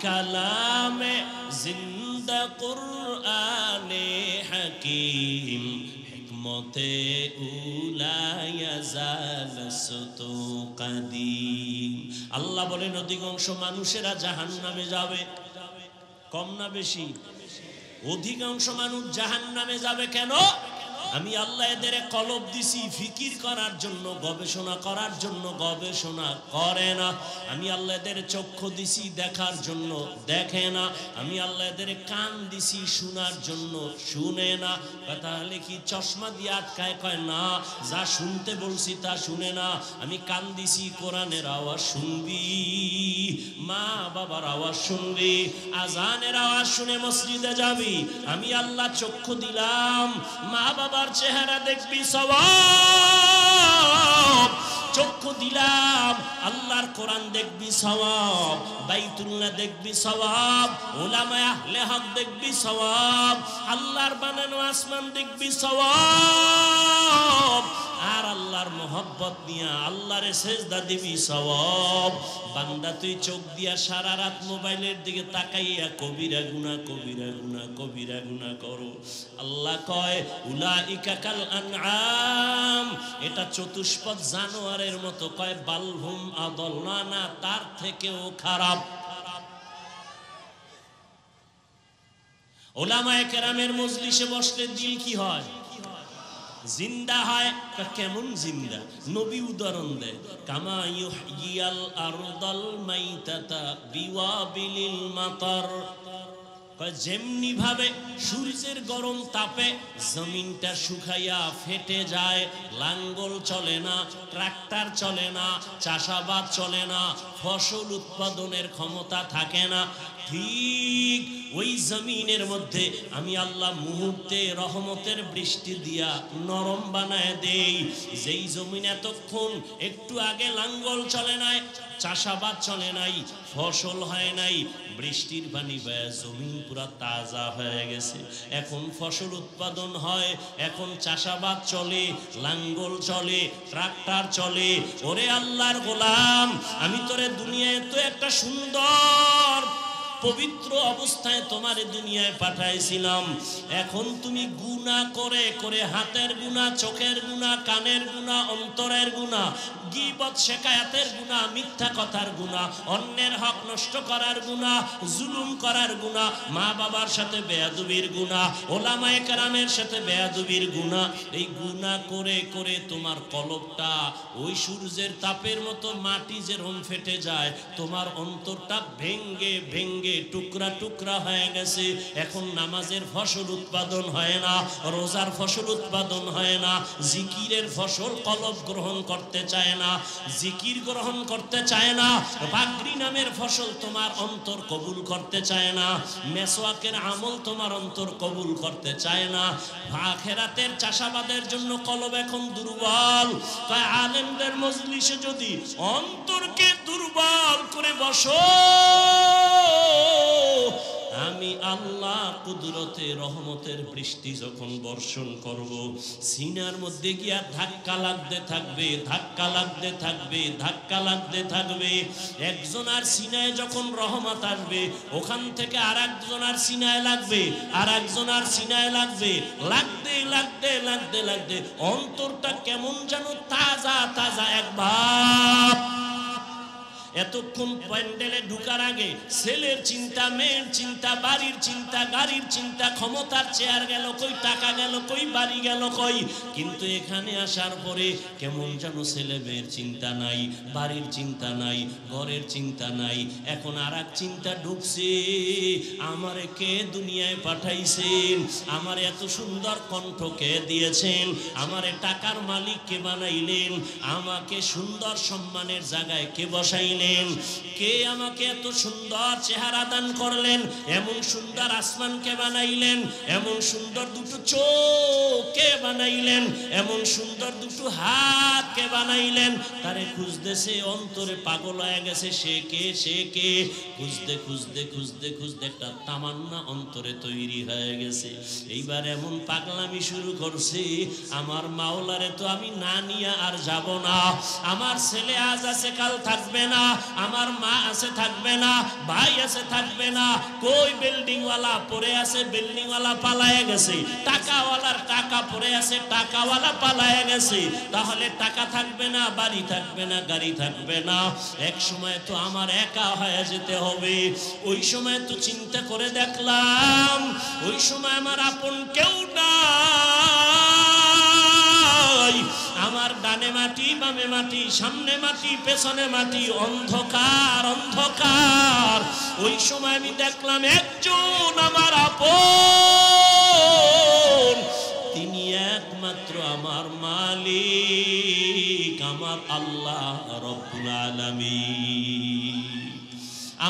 কালামে জিন্দা কুরআনে হাকিম হিকমতে উলা ইয়াজালসতু কাদিম। আল্লাহ বলেন অধিকাংশ মানুষেরা জাহান্নামে যাবে। কম না বেশি? অধিকাংশ মানুষ জাহান্নামে যাবে। কেন? আমি আল্লাহ এদের কলব দিছি ফিকির করার জন্য, গবেষণা করার জন্য, গবেষণা করে না। আমি আল্লাহ এদের চক্ষু দিছি দেখার জন্য, দেখে না। আমি আল্লাহ এদের কান দিছি শোনার জন্য, শুনে না। তাহলে কি চশমা দিয়ে আটকায়? কয় না, যা শুনতে বলছি তা শুনে না। আমি কান দিছি কোরআনের আওয়াজ শুনবি, মা বাবার আওয়াজ শুনবি, আজানের আওয়াজ শুনে মসজিদে যাবি। আমি আল্লাহ চক্ষু দিলাম, মা বাবার চেহারা দেখবি সওয়াব। চক্ষু দিলাম, আল্লাহর কোরআন দেখবি সওয়াব, বাইতুল্লাহ দেখবি সওয়াব, উলামায়ে আহলে হক দেখবি সওয়াব, আল্লাহর বানানো আসমান দেখবি সওয়াব। আর আল্লাহর মোহব্বত নিয়ে আল্লাহরে সেজদা দিবি সওয়াব। বান্দা তুই চোখ দিয়া সারা রাত মোবাইলের দিকে তাকাইয়া কবিরা গুনাহ, কবিরা গুনাহ, কবিরা গুনাহ করো। আল্লাহ কয় উলাইকা কাল আনআম, এটা চতুষ্পদ জানোয়ারের মতো। কয় বালহুম আদল, না না, তার থেকেও খারাপ। উলামায়ে কেরামের মজলিসে বসলে দিল কি হয়? জিন্দা হয়। কেমন জিন্দা? নবী উদাহরণ দেয়, কামা ইউহইয়াল আরদাল মাইতাতা বিওয়াবিলিল মাতার। যেমনি ভাবে সূর্যের গরম তাপে জমিনটা শুকাইয়া ফেটে যায়, লাঙ্গল চলে না, ট্রাক্টর চলে না, চাষাবাদ চলে না, ফসল উৎপাদনের ক্ষমতা থাকে না, ঠিক ওই জমিনের মধ্যে আমি আল্লাহ মুহূর্তে রহমতের বৃষ্টি দিয়া নরম বানায় দেই। যেই জমিন এতক্ষণ একটু আগে লাঙ্গল চলে নাই, চাষাবাদ চলে নাই, ফসল হয় নাই, বৃষ্টির পানি বয়ে জমিন পুরা তাজা হয়ে গেছে। এখন ফসল উৎপাদন হয়, এখন চাষাবাদ চলে, লাঙ্গল চলে, ট্রাক্টর চলে। ওরে আল্লাহর গোলাম, আমি তোরে দুনিয়ায় তো একটা সুন্দর পবিত্র অবস্থায় তোমার দুনিয়ায় পাঠাইছিলাম। এখন তুমি গুনাহ করে করে, হাতের গুনাহ, চোখের গুনাহ, কানের গুনাহ, অন্তরের গুনাহ, গীবত শিকায়াতের গুনাহ, মিথ্যা কথার গুনাহ, অন্যের হক নষ্ট করার গুনাহ, জুলুম করার গুনাহ, মা বাবার সাথে বেয়াদবির গুনাহ, ওলামায়ে কেরামের সাথে বেয়াদবির গুনাহ। এই গুনাহ করে করে তোমার কলবটা ওই সূর্যের তাপের মতো মাটি যেরকম ফেটে যায়, তোমার অন্তরটা ভেঙ্গে ভেঙ্গে টুকরা টুকরা হয়ে গেছে। এখন নামাজের ফসল উৎপাদন হয় না, রোজার ফসল উৎপাদন হয় না, জিকিরের ফসল কলব গ্রহণ করতে চায় না, জিকির গ্রহণ করতে চায় না, পাগড়ি নামের ফসল তোমার অন্তর কবুল করতে চায় না, মেসওয়াকের আমল তোমার অন্তর কবুল করতে চায় না। আখিরাতের চাষাবাদের জন্য কলব এখন দুর্বল। তাই আলেমদের মজলিসে যদি অন্তরকে দুর্বল করে বসো, আমি আল্লাহ কুদরতে রহমতের বৃষ্টি যখন বর্ষণ করব, সিনার মধ্যে গিয়া ধাক্কা লাগতে থাকবে, ধাক্কা লাগতে থাকবে, ধাক্কা লাগতে থাকবে। একজনের সিনায় যখন রহমত আসবে, ওখান থেকে আর একজনের সিনায় লাগবে, আর একজনের সিনায় লাগবে, লাগতে লাগতে লাগতে লাগতে অন্তরটা কেমন যেন তাজা তাজা এক ভাব। এতক্ষণ প্যান্ডেলে ঢুকার আগে ছেলের চিন্তা, মেয়ের চিন্তা, বাড়ির চিন্তা, গাড়ির চিন্তা, ক্ষমতার চেয়ার গেল কই, টাকা গেল কই, বাড়ি গেল কই। কিন্তু এখানে আসার পরে কেমন যেন ছেলে মেয়ের চিন্তা নাই, বাড়ির চিন্তা নাই, ঘরের চিন্তা নাই। এখন আর এক চিন্তা ঢুকছে, আমারে কে দুনিয়ায় পাঠাইছেন, আমার এত সুন্দর কণ্ঠ কে দিয়েছেন, আমারে টাকার মালিক কে বানাইলেন, আমাকে সুন্দর সম্মানের জায়গায় কে বসাইলেন, কে আমাকে এত সুন্দর চেহারা দান করলেন, এমন সুন্দর আসমান কে বানাইলেন, এমন সুন্দর দুটো চোখ কে বানাইলেন, এমন সুন্দর দুটো হাত কে বানাইলেন। তারে খুঁজতেছে, অন্তরে পাগল হয়ে গেছে, সে কে, সে কে, খুঁজতে খুঁজতে খুঁজতে খুঁজতে একটা তামান্না অন্তরে তৈরি হয়ে গেছে। এইবার এমন পাগলামি শুরু করছে, আমার মাওলারে তো আমি না নিয়ে আর যাব না, আমার ছেলে আজ আছে কাল থাকবে না, আমার মা আছে থাকবে না, ভাই আছে থাকবে না, কই বিল্ডিং ওয়ালা পড়ে আছে, বিল্ডিং ওয়ালা পালায়ে গেছে, টাকাওয়ালার টাকা পড়ে আছে, টাকাওয়ালা পালায়ে গেছে। তাহলে টাকা থাকবে না, বাড়ি থাকবে না, গাড়ি থাকবে না, এক সময় তো আমার একা হয়ে যেতে হবে। ওই সময় তো চিন্তা করে দেখলাম, ওই সময় আমার আপন কেউ না, আমার ডানে মাটি বামে মাটি সামনে মাটি পেছনে মাটি অন্ধকার অন্ধকার। ওই সময় আমি দেখলাম একজন আমার আপন, তিনি একমাত্র আমার মালিক, আমার আল্লাহ রব্বুল আলামিন।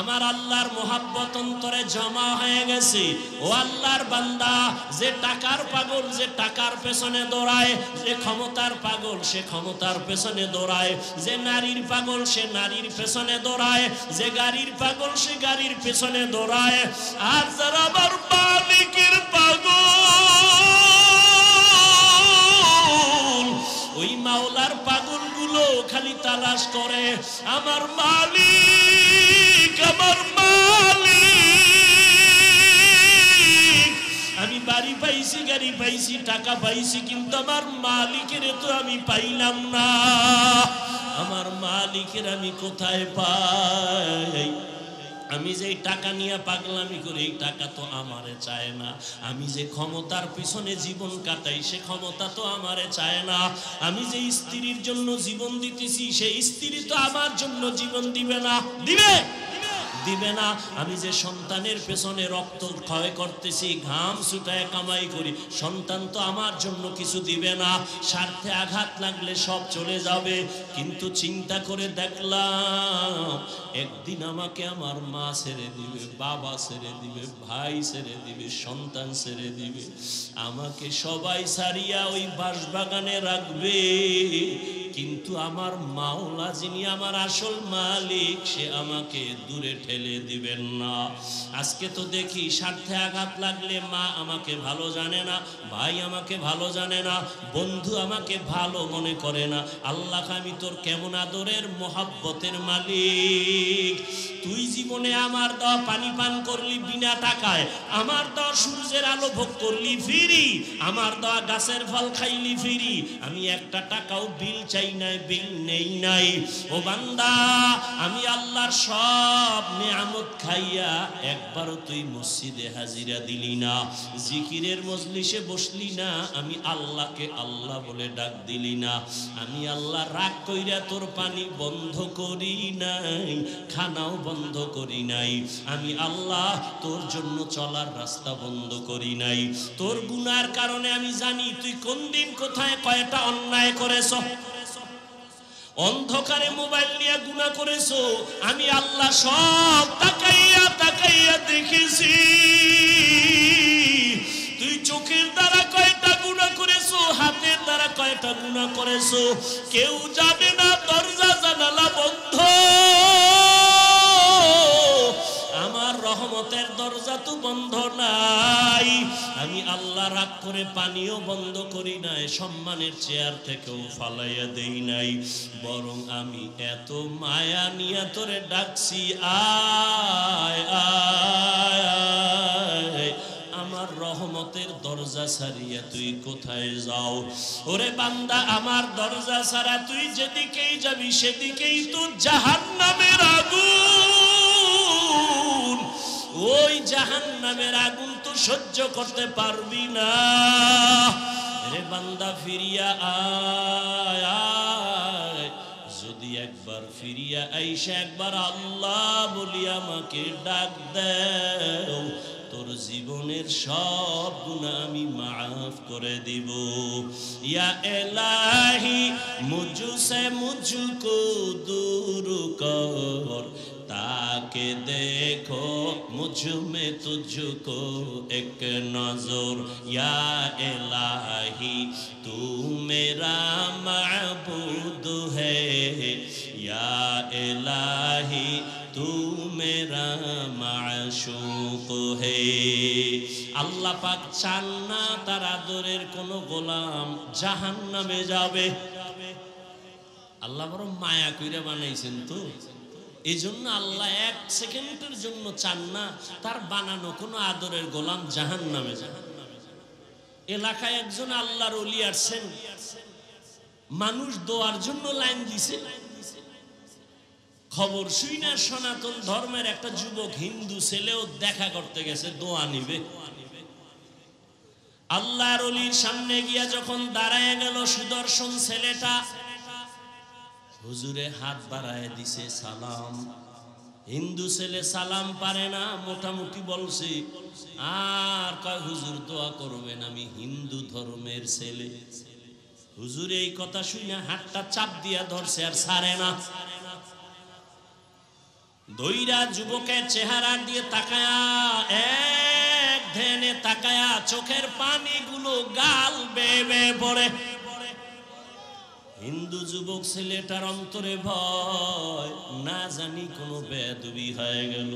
আমার আল্লাহর মোহাব্বত অন্তরে জমা হয়ে গেছে। ও আল্লাহর বান্দা, যে টাকার পাগল যে টাকার পেছনে দৌড়ায়, যে ক্ষমতার পাগল সে ক্ষমতার পেছনে দৌড়ায়, যে নারীর পাগল সে নারীর পেছনে দৌড়ায়, যে গাড়ির পাগল সে গাড়ির পেছনে দৌড়ায়, আর যারা আমার মালিকের পাগল, ওই মাওলার পাগলগুলো খালি তালাশ করে আমার মালিক, আমার মালিক। আমি বাড়ি পাইছি, গাড়ি পাইছি, টাকা পাইছি, কিন্তু আমার মালিকের তো আমি পাইলাম না। আমার মালিকের আমি কোথায় পাই? আমি যে টাকা নিয়ে পাগলামি করি, এই টাকা তো আমারে চায় না। আমি যে ক্ষমতার পিছনে জীবন কাটাই, সে ক্ষমতা তো আমারে চায় না। আমি যে স্ত্রীর জন্য জীবন দিতেছি, সেই স্ত্রী তো আমার জন্য জীবন দিবে না, দিবে দিবে না। আমি যে সন্তানের পেছনে রক্ত ক্ষয় করতেছি, ঘাম ছুটায় কামাই করি, সন্তান তো আমার জন্য কিছু দিবে না। স্বার্থে আঘাত লাগলে সব চলে যাবে, কিন্তু চিন্তা করে দেখলাম একদিন আমাকে আমার মা ছেড়ে দিবে, বাবা ছেড়ে দিবে, ভাই ছেড়ে দিবে, সন্তান ছেড়ে দিবে। আমাকে সবাই ছাড়িয়া ওই বাঁশবাগানে রাখবে, কিন্তু আমার মাওলা যিনি আমার আসল মালিক, সে আমাকে দূরে ঠেলে দিবেন না। আজকে তো দেখি স্বার্থে আঘাত লাগলে মা আমাকে ভালো জানে না, ভাই আমাকে ভালো জানে না, বন্ধু আমাকে ভালো মনে করে না। আল্লাহ, আমি তোর কেমন আদরের মোহাব্বতের মালিক। তুই জীবনে আমার দেওয়া পানি পান করলি বিনা টাকায়, আমার দেওয়া সূর্যের আলো ভোগ করলি ফ্রি, আমার দেওয়া গাছের ফল খাইলি ফ্রি। আমি একটা টাকাও বিল চাই নাই, বিল নেই নাই। ও বান্দা, আমি আল্লাহর সব নেয়ামত খাইয়া একবারও তুই মসজিদে হাজিরা দিলি না, জিকিরের মজলিসে বসলি না, আমি আল্লাহকে আল্লাহ বলে ডাক দিলি না। আমি আল্লাহ রাগ কইরা তোর পানি বন্ধ করি নাই, খানাও বন্ধ করি নাই। আমি আল্লাহ তোর জন্য চলার রাস্তা বন্ধ করি নাই। তোর গুনার কারণে আমি জানি তুই কোন দিন কোথায় কয়টা অন্যায় করেছ। অন্ধকারে মোবাইল নিয়ে গুনাহ করেছো, আমি আল্লাহ সব তাকাইয়া তাকাইয়া দেখেছি। তুই চোখের দ্বারা কয়টা গুনাহ করেছো, হাতের দ্বারা কয়টা গুনাহ করেছো, কেউ জানে না। দরজা জানালা বন্ধ, আমার রহমতের দরজা তো বন্ধ নাই। আমি আল্লাহ রাগ করে পানিও বন্ধ করি নাই, সম্মানের চেয়ার থেকেও ফালাইয়া দেই নাই, বরং আমি এত মায়া নিয়ে তোরে ডাকছি, আয় আয় আয়। আমার রহমতের দরজা ছাড়িয়া তুই কোথায় যাও? ওরে বান্দা, আমার দরজা ছাড়া তুই যেদিকেই যাবি সেদিকেই তো জাহান্নামের আগুন। ওই জাহান্নামের আগুন তো সহ্য করতে পারবি না। রে বান্দা, ফিরিয়া আয় আয়। যদি একবার ফিরিয়া আইসা একবার আল্লাহ বলি আমাকে ডাক দেও, তোর জীবনের সব গুনাহ আমি মাফ করে দিব। ইয়া ইলাহি মুঝসে মুঝকো দূর কর, তাকে দেখো মুঝ মে তুঝকো এক নজর। ইয়া ইলাহি তু মেরা মাবুদ হ্যায়, ইয়া ইলাহি তু মেরা মাশুক হে। আল্লাহ পাক চান না তার আদরের কোন গোলাম জাহান্নামে যাবে। আল্লাহ বড় মায়া কইরা বানাইছেন তো, এই জন্য আল্লাহ এক সেকেন্ডের জন্য চান না তার বানানো কোনো আদরের গোলাম জাহান্নামে যাবে। এলাকায় একজন আল্লাহর ওলি আসছেন, মানুষ দোয়ার জন্য লাইন দিছে। খবর শুই না সনাতন ধর্মের একটা যুবক হিন্দু ছেলেও দেখা করতে গেছে, দোয়া নিবে। আল্লাহর ওলির সামনে গিয়া যখন দাঁড়ায় গেল সুদর্শন ছেলেটা, হুজুরে হাত বাড়ায় দিছে সালাম। হিন্দু ছেলে সালাম পারে না, মোটামুটি বলছে, আর কয় হুজুর দোয়া করবেন, আমি হিন্দু ধর্মের ছেলে। হুজুর এই কথা শুনে হাতটা চাপ দিয়া ধরছে, আর ছাড়ে না। দইরা যুবকের চেহারা দিয়ে তাকায়া, এক ধ্যানে তাকায়া, চোখের পানিগুলো গাল বেয়ে বেয়ে পড়ে। হিন্দু যুবক ছেলেটার অন্তরে ভয়, না জানি কোনো বেয়াদবি হয়ে গেল।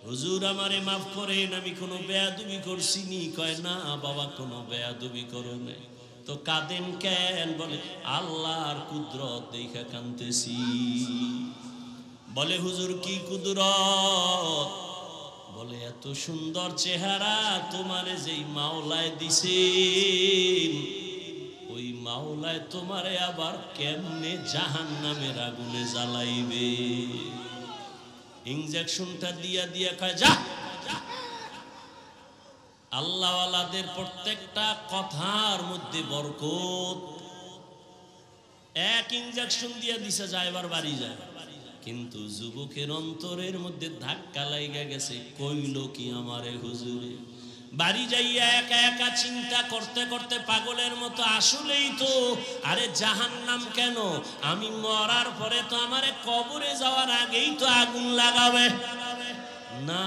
হুজুর আমারে মাফ করেন, আমি কোনো বেয়াদবি করছি নি? কয় না বাবা, কোনো বেয়াদবি করো নাই। তো কাঁদেন কেন? বলে আল্লাহর কুদরত দেখা কাঁদতেছি। বলে হুজুর কি কুদরত? বলে এত সুন্দর চেহারা তোমারে যেই মাওলায় দিছে, ওই মাওলায় তোমারে আবার কেমনে জাহান্নামের আগুনে জ্বালাইবে। ইনজেকশনটা দিয়া দিয়া কয় যা। আল্লাহওয়ালাদের প্রত্যেকটা কথার মধ্যে বরকত। এক ইনজেকশন দিয়া দিছে, যায় এবার বাড়ি যায়। কিন্তু যুবকের অন্তরের মধ্যে ধাক্কা লাইগা গেছে, কইল কি আমারে হুজুরে? বাড়ি যাইয়া একা একা চিন্তা করতে করতে পাগলের মতো, আসলেই তো, আরে জাহান্নাম কেন? আমি মরার পরে তো আমারে কবরে যাওয়ার আগেই তো আগুন লাগাবে না।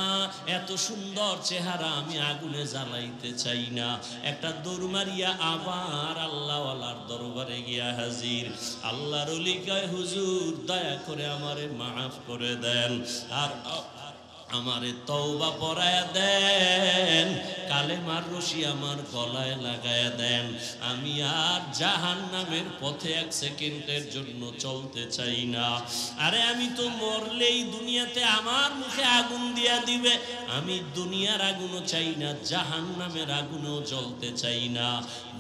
এত সুন্দর চেহারা আমি আগুনে জ্বালাইতে চাই না। একটা দৌড় মারিয়া আবার আল্লাহওয়ালার দরবারে গিয়া হাজির। আল্লাহর ওলি কয় হুজুর দয়া করে আমারে মাফ করে দেন, আর আমারে তওবা পড়ায়া দেন, কালেমার রশি আমার গলায় লাগায়া দেন। আমি আর জাহান্নামের পথে এক সেকেন্ডের জন্য চলতে চাই না। আরে আমি তো মরলেই দুনিয়াতে আমার মুখে আগুন দিয়া দিবে। আমি দুনিয়ার আগুনও চাই না, জাহান্নামের আগুনও জ্বলতে চাই না।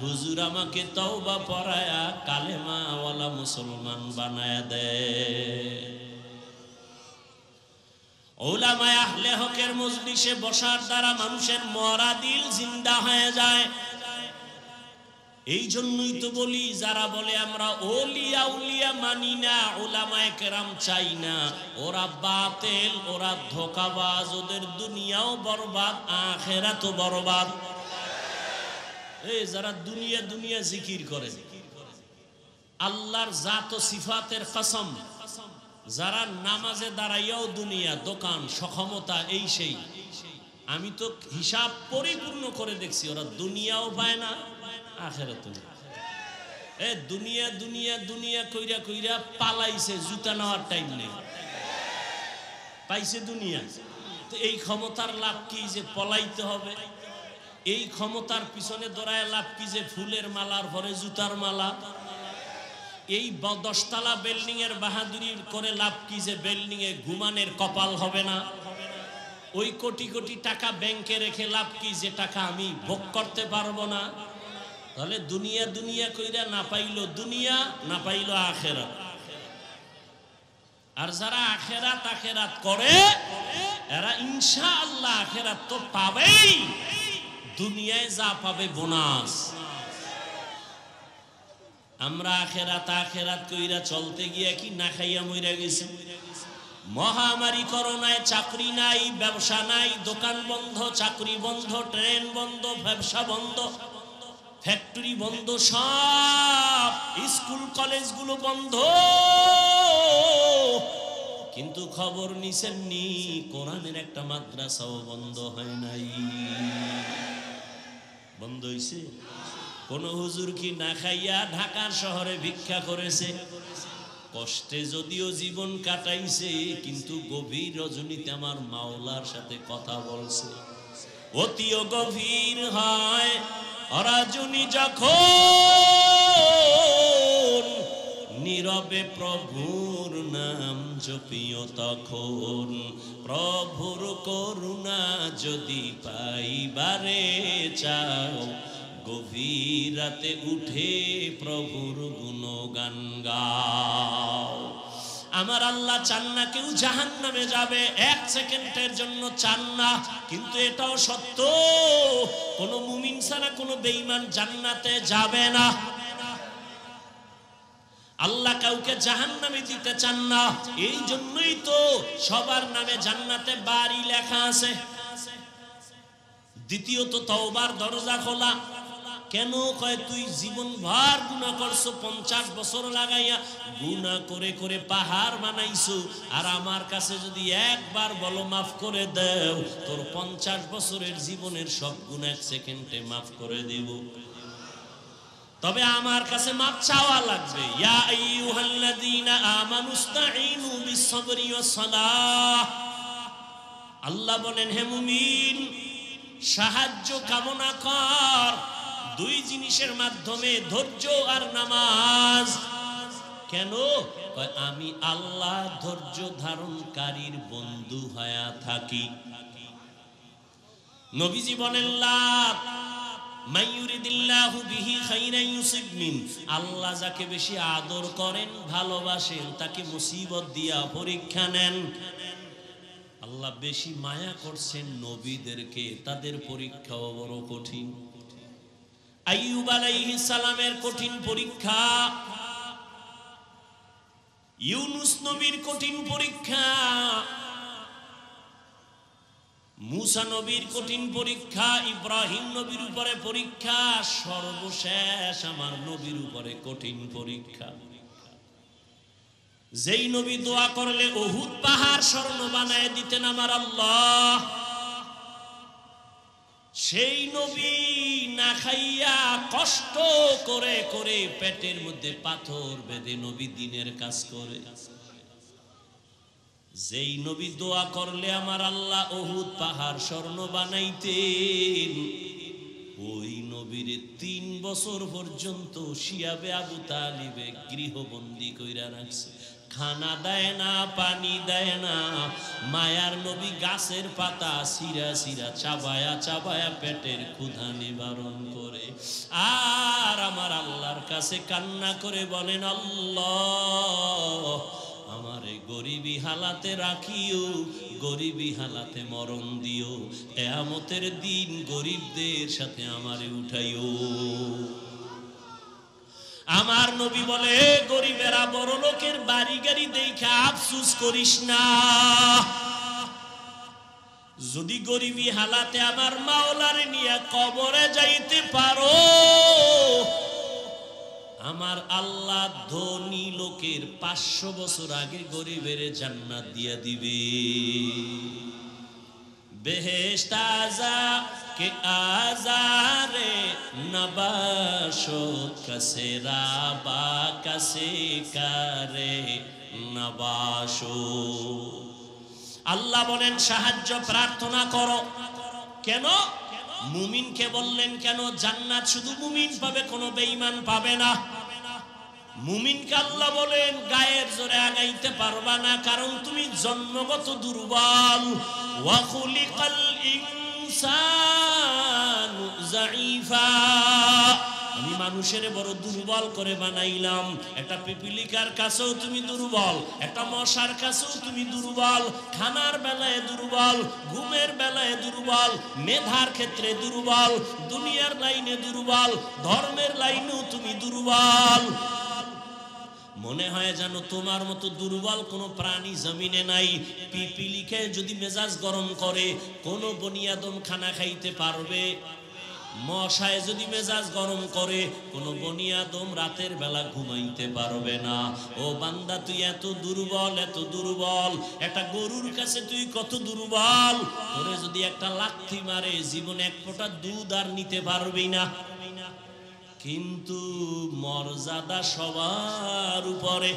হুজুর আমাকে তওবা পড়ায়া কালেমাওয়ালা মুসলমান বানায়া দেয়। উলামায়ে আহলে হকের মজলিসে বসার দ্বারা মানুষের মরা দিল জিন্দা হয়ে যায়। এই জন্যই তো বলি, যারা বলে আমরা ওলিয়া উলিয়া মানি না, উলামায়ে কেরাম চাই না, ওরা বাতিল, ওরা ধোঁকাবাজ, ওদের দুনিয়াও বরবাদ, আখিরাতও বরবাদ। এই যারা দুনিয়া দুনিয়া জিকির করে, আল্লাহর জাত ও সিফাতের কসম, যারা নামাজে দাঁড়াইয়াও দুনিয়া, দোকান, সক্ষমতা, এই সেই, আমি তো হিসাব পরিপূর্ণ করে দেখছি, ওরা দুনিয়াও পায় না, আখিরাতও না। এ দুনিয়া দুনিয়া দুনিয়া কইরা কইরা পালাইছে, জুতা নেওয়ার টাইম নেই, পাইছে দুনিয়া। তো এই ক্ষমতার লাভ কি যে পলাইতে হবে? এই ক্ষমতার পিছনে দৌড়ায় লাভ কি যে ফুলের মালার পরে জুতার মালা? এই 10 তলা বিল্ডিং এর বাহাদুরি করে লাভ কি যে বিল্ডিং এ ঘুমানের কপাল হবে না? ওই কোটি কোটি টাকা ব্যাংকে রেখে লাভ কি যে টাকা আমি ভোগ করতে পারবো না? তাহলে দুনিয়া দুনিয়া কইরা না পাইলো দুনিয়া, না পাইলো আখিরাত। আর যারা আখিরাত আখিরাত করে, এরা ইনশাআল্লাহ আখিরাত তো পাবেই, দুনিয়ায় যা পাবে বোনাস। আমরা আখিরাত আখিরাত কইরা চলতে গিয়া কি না খাইয়া মইরা গেছি। মহামারী করোনায় চাকরি নাই, ব্যবসা নাই, দোকান বন্ধ, চাকরি বন্ধ, ট্রেন বন্ধ, ব্যবসা বন্ধ, ফ্যাক্টরি বন্ধ, সব স্কুল কলেজগুলো বন্ধ। কিন্তু খবর নিছেননি, কোরআনের একটা মাদ্রাসাও বন্ধ হয় নাই। বন্ধ হইছে? কোন হুজুর কি না খাইয়া ঢাকার শহরে ভিক্ষা করেছে? কষ্টে যদিও জীবন কাটাইছে, কিন্তু গভীর রজনীতে আমার মাওলার সাথে কথা বলছে। অতিও গভীর হয় রজনী যখন, নীরবে প্রভুর নাম জপিও তখন। প্রভুর করুণা যদি পাইবারে চাও, গভীর রাতে উঠে প্রভুর গুণগান গাও। আমার আল্লাহ চান না কেউ জাহান্নামে যাবে, এক সেকেন্ডের জন্য চান না। কিন্তু এটাও সত্য, কোন মুমিন ছাড়া কোন বেঈমান জান্নাতে যাবে না। আল্লাহ কাউকে জাহান্নামে দিতে চান না, এই জন্যই তো সবার নামে জান্নাতে বাড়ি লেখা আছে। দ্বিতীয়ত তওবার দরজা খোলা। কেন কয় তুই জীবন ভর গুনাহ করছো, 50 বছর লাগাইয়া গুনাহ করে করে পাহাড় বানাইছো, আর আমার কাছে যদি একবার বলো মাফ করে দাও, তোর 50 বছরের জীবনের সব গুনাহ 1 সেকেন্ডে মাফ করে দেব। তবে আমার কাছে মাপ চাওয়া লাগবে। ইয়া আইয়ুহাল্লাযীনা আমানুস্তাঈনু বিস-সাবরি ওয়াস-সালাহ। আল্লাহ বলেন, হে মুমিন, সাহায্য কামনা কর দুই জিনিসের মাধ্যমে, ধৈর্য আর নামাজ। কেন? আমি আল্লাহ ধৈর্য ধারণকারীর বন্ধু হয়ে থাকি। নবীজি বলেন, মাইয়ুরিদিল্লাহু বিহি খাইরান ইউসিব মিন। আল্লাহ যাকে বেশি আদর করেন, ভালোবাসেন, তাকে মুসিবত দিয়া পরীক্ষা নেন। আল্লাহ বেশি মায়া করছেন নবীদেরকে, তাদের পরীক্ষাও বড় কঠিন। আইয়ুব আলাইহিস সালামের কঠিন পরীক্ষা, ইউনুস নবীর কঠিন পরীক্ষা, মুসা নবীর কঠিন পরীক্ষা, ইব্রাহিম নবীর উপরে পরীক্ষা, সর্বশেষ আমার নবীর উপরে কঠিন পরীক্ষা। যেই নবী দোয়া করলে উহুদ পাহাড় স্বর্ণ বানায় দিতেন আমার আল্লাহ, সেই নবী না খাইয়া কষ্ট করে করে পেটের মধ্যে পাথর বেঁধে নবী দ্বীনের কাজ করে। যেই নবী দোয়া করলে আমার আল্লাহ উহুদ পাহাড় স্বর্ণ বানাইতেন, ওই নবীর 3 বছর পর্যন্ত শিয়াবে আবু তালিবে গৃহবন্দী কইরা রাখছে। খানা দেয় না, পানি দেয় না। মায়ার নবী গাছের পাতা সিরা সিরা চাবায়া চাবায়া পেটের ক্ষুধা নিবারণ করে। আর আমার আল্লাহর কাছে কান্না করে বলেন, আল্লাহ আমারে গরিবী হালাতে রাখিও, গরিবী হালাতে মরণ দিও, কিয়ামতের দিন গরিবদের সাথে আমারে উঠাইও। আমার নবী বলে, গরিবেরা বড় লোকের বাড়ি গাড়ি দেখে আফসোস করিস না। যদি গরিবী হালাতে আমার মাওলারে নিয়ে কবরে যাইতে পারো, আমার আল্লাহ ধনী লোকের 500 বছর আগে গরিবের জান্নাত দিয়া দিবে। বেহেশত আযা কে আজারে নবাশত কাসে রাবা কাসে কারে নবাশো। আল্লাহ বলেন, সাহায্য প্রার্থনা করো। কেন? মুমিনকে বললেন কেন জান্নাত শুধু মুমিন পাবে, কোনো বেঈমান পাবে না। মুমিনকে আল্লাহ বলেন গায়ের জোরে আগাইতে পারবা না, কারণ তুমি জন্মগত দুর্বল। ওয়া খুলিকাল ইনসানু যায়ীফা। আমি মানুষের বড় দুর্বল করে বানাইলাম। একটা পিপিলিকার কাছেও তুমি দুর্বল, একটা মশার কাছেও তুমি দুর্বল। খানার বেলায় দুর্বল, ঘুমের বেলায় দুর্বল, মেধার ক্ষেত্রে দুর্বল, দুনিয়ার লাইনে দুর্বল, ধর্মের লাইনেও তুমি দুর্বল। মনে হয় যেন তোমার মতো দুর্বল কোনো প্রাণী জমিনে নাই। পিপিলিকে যদি মেজাজ গরম করে, কোনো বনিয়াদম খানা খাইতে পারবে? মশায় যদি মেজাজ গরম করে, কোন বনিয়াদম রাতের বেলা ঘুমাইতে পারবে না। ও বান্দা, তুই এত দুর্বল, এত দুর্বল। একটা গরুর কাছে তুই কত দুর্বল। তোরে যদি একটা লাথি মারে, জীবনে 1 ফোঁটা দুধ আর নিতে পারবি না। কিন্তু মর্যাদা সবার উপরে।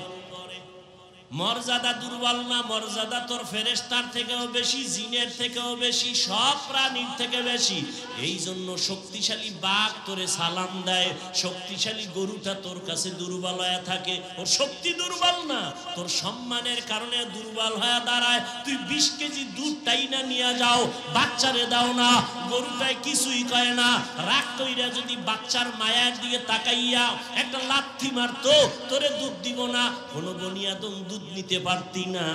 মর্যাদা দুর্বল না, মর্যাদা তোর ফেরেশতার থেকেও বেশি, জিনের থেকেও বেশি, সব প্রাণীর থেকে বেশি। এই জন্য শক্তিশালী বাঘ তোরে সালাম দেয়, শক্তিশালী গরুটা তোর কাছে দুর্বল হয়ে থাকে। ওর শক্তি দুর্বল না, তোর সম্মানের কারণে দুর্বল হয়ে দাঁড়ায়। তুই 20 কেজি দুধ টাইনা নিয়ে যাও, বাচ্চারে দাও না, গরুটায় কিছুই কয় না। রাগ কইরা যদি বাচ্চার মায়ের দিকে তাকাইয়া একটা লাথি মারতো, তোরে দুধ দিব না। কোনো বনিয়াদম দুধ নিতে পারতি না?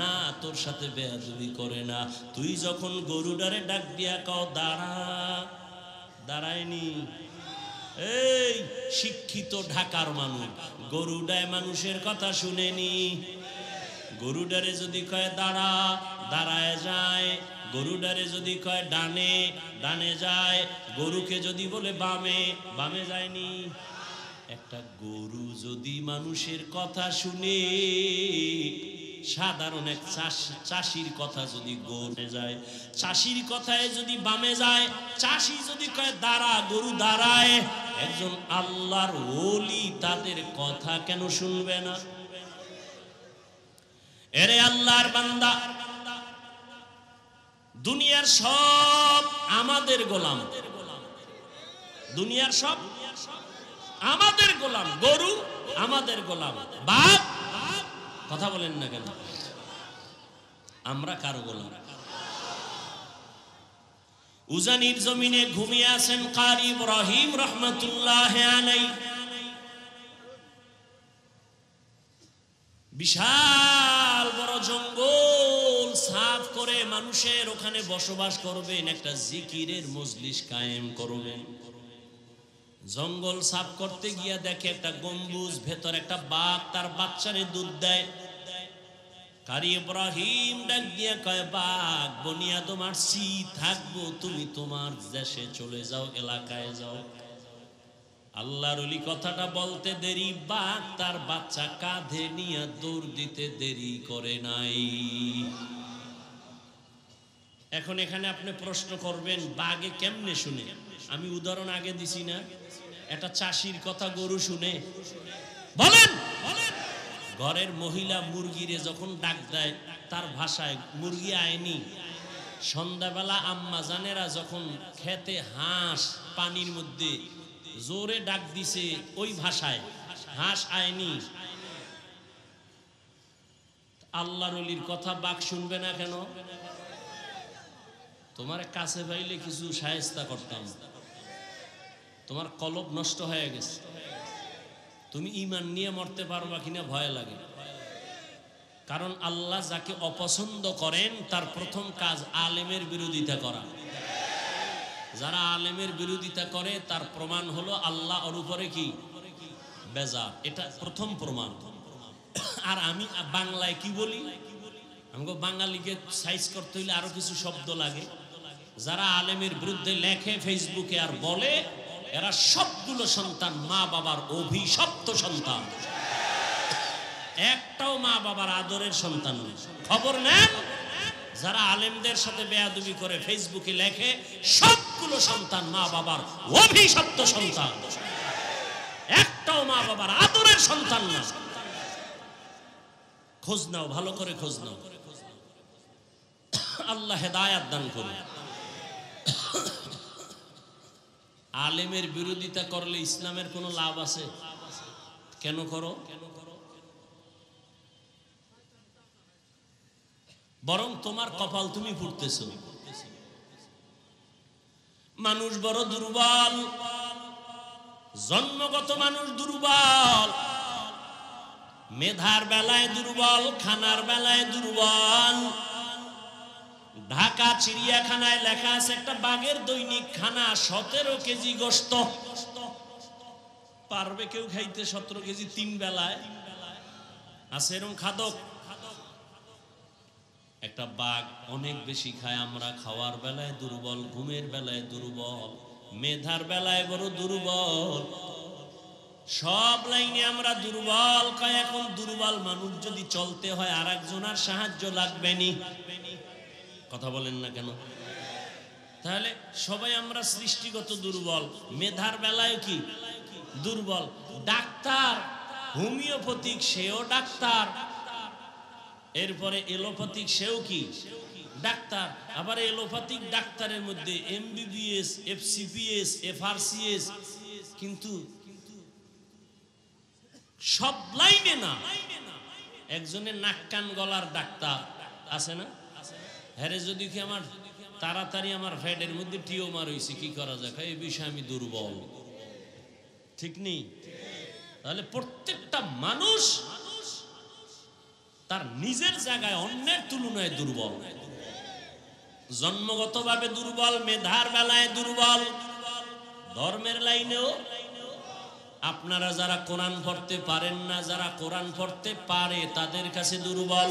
না, তোর সাথে বেয়াদবি করে না। তুই যখন গরুটারে ডাক দিয়া কও দাঁড়া, দাঁড়ায়নি। এই শিক্ষিত ঢাকার মানুষ গরুডায় মানুষের কথা শুনেনি। গরুডারে যদি কয় দাঁড়া, দাঁড়ায় যায়। গরুডারে যদি কয় ডানে, ডানে যায়। গরুকে যদি বলে বামে, বামে যায়নি। একটা গরু যদি মানুষের কথা শুনে, সাধারণ এক চাষির কথা যদি গরু যায়, চাষির কথায় যদি বামে যায়, চাষি যদি কয় দাঁড়া, গরু দাঁড়ায়। একজন আল্লাহর ওলি তাদের কথা কেন শুনবে না? এরে আল্লাহর বান্দা, দুনিয়ার সব আমাদের গোলাম, দুনিয়ার সব আমাদের গোলাম। গরু আমাদের গোলাম, বাপ কথা বলেন না কেন? আমরা কারো গোলাম? উজানির জমিনে ঘুমিয়ে আছেন কারি ইব্রাহিম রহমাতুল্লাহ আলাইহি। বিশাল বড় জঙ্গল সাফ করে মানুষের ওখানে বসবাস করবেন, একটা জিকিরের মজলিস কায়েম করবেন। জঙ্গল সাফ করতে গিয়া দেখে একটা গম্বুজ, ভেতর একটা বাঘ তার বাচ্চারে দুধ দেয়। কারি ইব্রাহিম ডাক দিয়া কয়, বাঘ বনিয়াদম আসছি, থাকবো, তুমি তোমার দেশে চলে যাও, এলাকায় যাও। আল্লাহর ওলি কথাটা বলতে দেরি, বাঘ তার বাচ্চা কাঁধে নিয়ে দৌড় দিতে দেরি করে নাই। এখন এখানে আপনি প্রশ্ন করবেন, বাঘে কেমনে শুনে? আমি উদাহরণ আগে দিছি না, একটা চাষির কথা গরু শুনে? বলেন, ঘরের মহিলা মুরগিরে যখন ডাক দেয় তার ভাষায়, মুরগি আয়নি। সন্ধ্যাবেলা আম্মা জানেরা যখন খেতে হাঁস পানির মধ্যে জোরে ডাক দিছে ওই ভাষায়, হাঁস আয়নি। আল্লাহর ওলির কথা বাঘ শুনবে না কেন? তোমার কাছে পাইলে কিছু শায়েস্তা করতাম, তোমার কলব নষ্ট হয়ে গেছে, তুমি ঈমান নিয়ে মরতে পারবা কিনা ভয় লাগে। কারণ আল্লাহ যাকে অপছন্দ করেন তার প্রথম কাজ আলেমের বিরোধিতা করা। যারা আলেমের বিরোধিতা করে তার প্রমাণ হলো আল্লাহ ওর উপরে কি বেজার, এটা প্রথম প্রমাণ। আর আমি বাংলায় কি বলি, আমাকে বাঙালিকে সাইজ করতে হইলে আরো কিছু শব্দ লাগে। যারা আলেমের বিরুদ্ধে লেখে ফেসবুকে আর বলে, এরা সবগুলো সন্তান মা বাবার অভিশপ্ত সন্তান, একটাও মা বাবার আদরের সন্তান। খবর নেন, যারা আলেমদের সাথে বেয়াদবি করে ফেসবুকে লেখে, সবগুলো সন্তান মা বাবার অভিশপ্ত সন্তান, একটাও মা বাবার আদরের সন্তান না। খোঁজ নাও, ভালো করে খোঁজ নাও। আল্লাহ হেদায়াত দান করুন। আলেমের বিরোধিতা করলে ইসলামের কোনো লাভ আছে? কেন করো? বরং তোমার কপাল তুমি পুড়তেছো। মানুষ বড় দুর্বল, জন্মগত মানুষ দুর্বল, মেধার বেলায় দুর্বল, খানার বেলায় দুর্বল। ঢাকা চিড়িয়াখানায় লেখা আছে একটা বাঘের দৈনিক খানা 17 কেজি গোশত। পারবে কেউ খাইতে 17 কেজি 3 বেলায়? আছে এরকম খাদক? একটা বাঘ অনেক বেশি খায়। আমরা খাওয়ার বেলায় দুর্বল, ঘুমের বেলায় দুর্বল, মেধার বেলায় বড় দুর্বল, সব লাইনে আমরা দুর্বল। কয় এখন দুর্বল মানুষ যদি চলতে হয় আর একজনের সাহায্য লাগবে নি। কথা বলেন না কেন? তাহলে সবাই আমরা সৃষ্টিগত দুর্বল, মেধার বেলায় কি দুর্বল। ডাক্তার হোমিওপ্যাথিক সেও ডাক্তার, এরপরে এলোপ্যাথিক সেও কি ডাক্তার। আবার এলোপ্যাথিক ডাক্তারের মধ্যে এমবিবিএস, এফসিপিএস, এফআরসিএস, কিন্তু সব লাইনে না। একজনের নাক কান গলার ডাক্তার আছে না? হ্যাঁ, যদি কি আমার তাড়াতাড়ি আমার ফ্যাটের মধ্যে টিউমার হয়েছে, কি করা যায়? এই বিষয়ে আমি দুর্বল, ঠিক নেই? তাহলে প্রত্যেকটা মানুষ তার নিজের জায়গায় অন্যের তুলনায় দুর্বল, জন্মগতভাবে দুর্বল, মেধার বেলায় দুর্বল, ধর্মের লাইনেও। আপনারা যারা কোরআন পড়তে পারেন না, যারা কোরআন পড়তে পারে তাদের কাছে দুর্বল।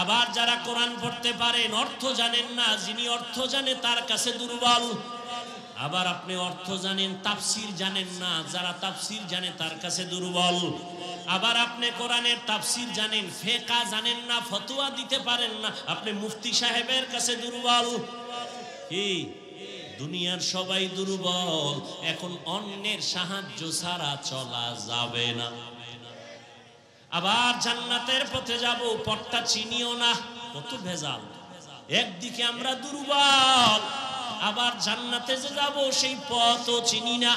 আবার যারা কোরআন পড়তে পারেন, অর্থ জানেন না, যিনি অর্থ জানে তার কাছে দুর্বল। আবার আপনি অর্থ জানেন, তাফসির জানেন না, যারা তাফসির জানে তার কাছে দুর্বল। আবার আপনি কোরআনের তাফসির জানেন, ফিকহ জানেন না, ফতোয়া দিতে পারেন না, আপনি মুফতি সাহেবের কাছে দুর্বল। কি দুনিয়ার সবাই দুর্বল, এখন অন্যের সাহায্য ছাড়া চলা যাবে না। আবার জান্নাতের পথে যাব, পথটা চিনিও না, কত ভেজাল। একদিকে আমরা দুর্বল, আবার জান্নাতে যে যাব সেই পথও চিনি না।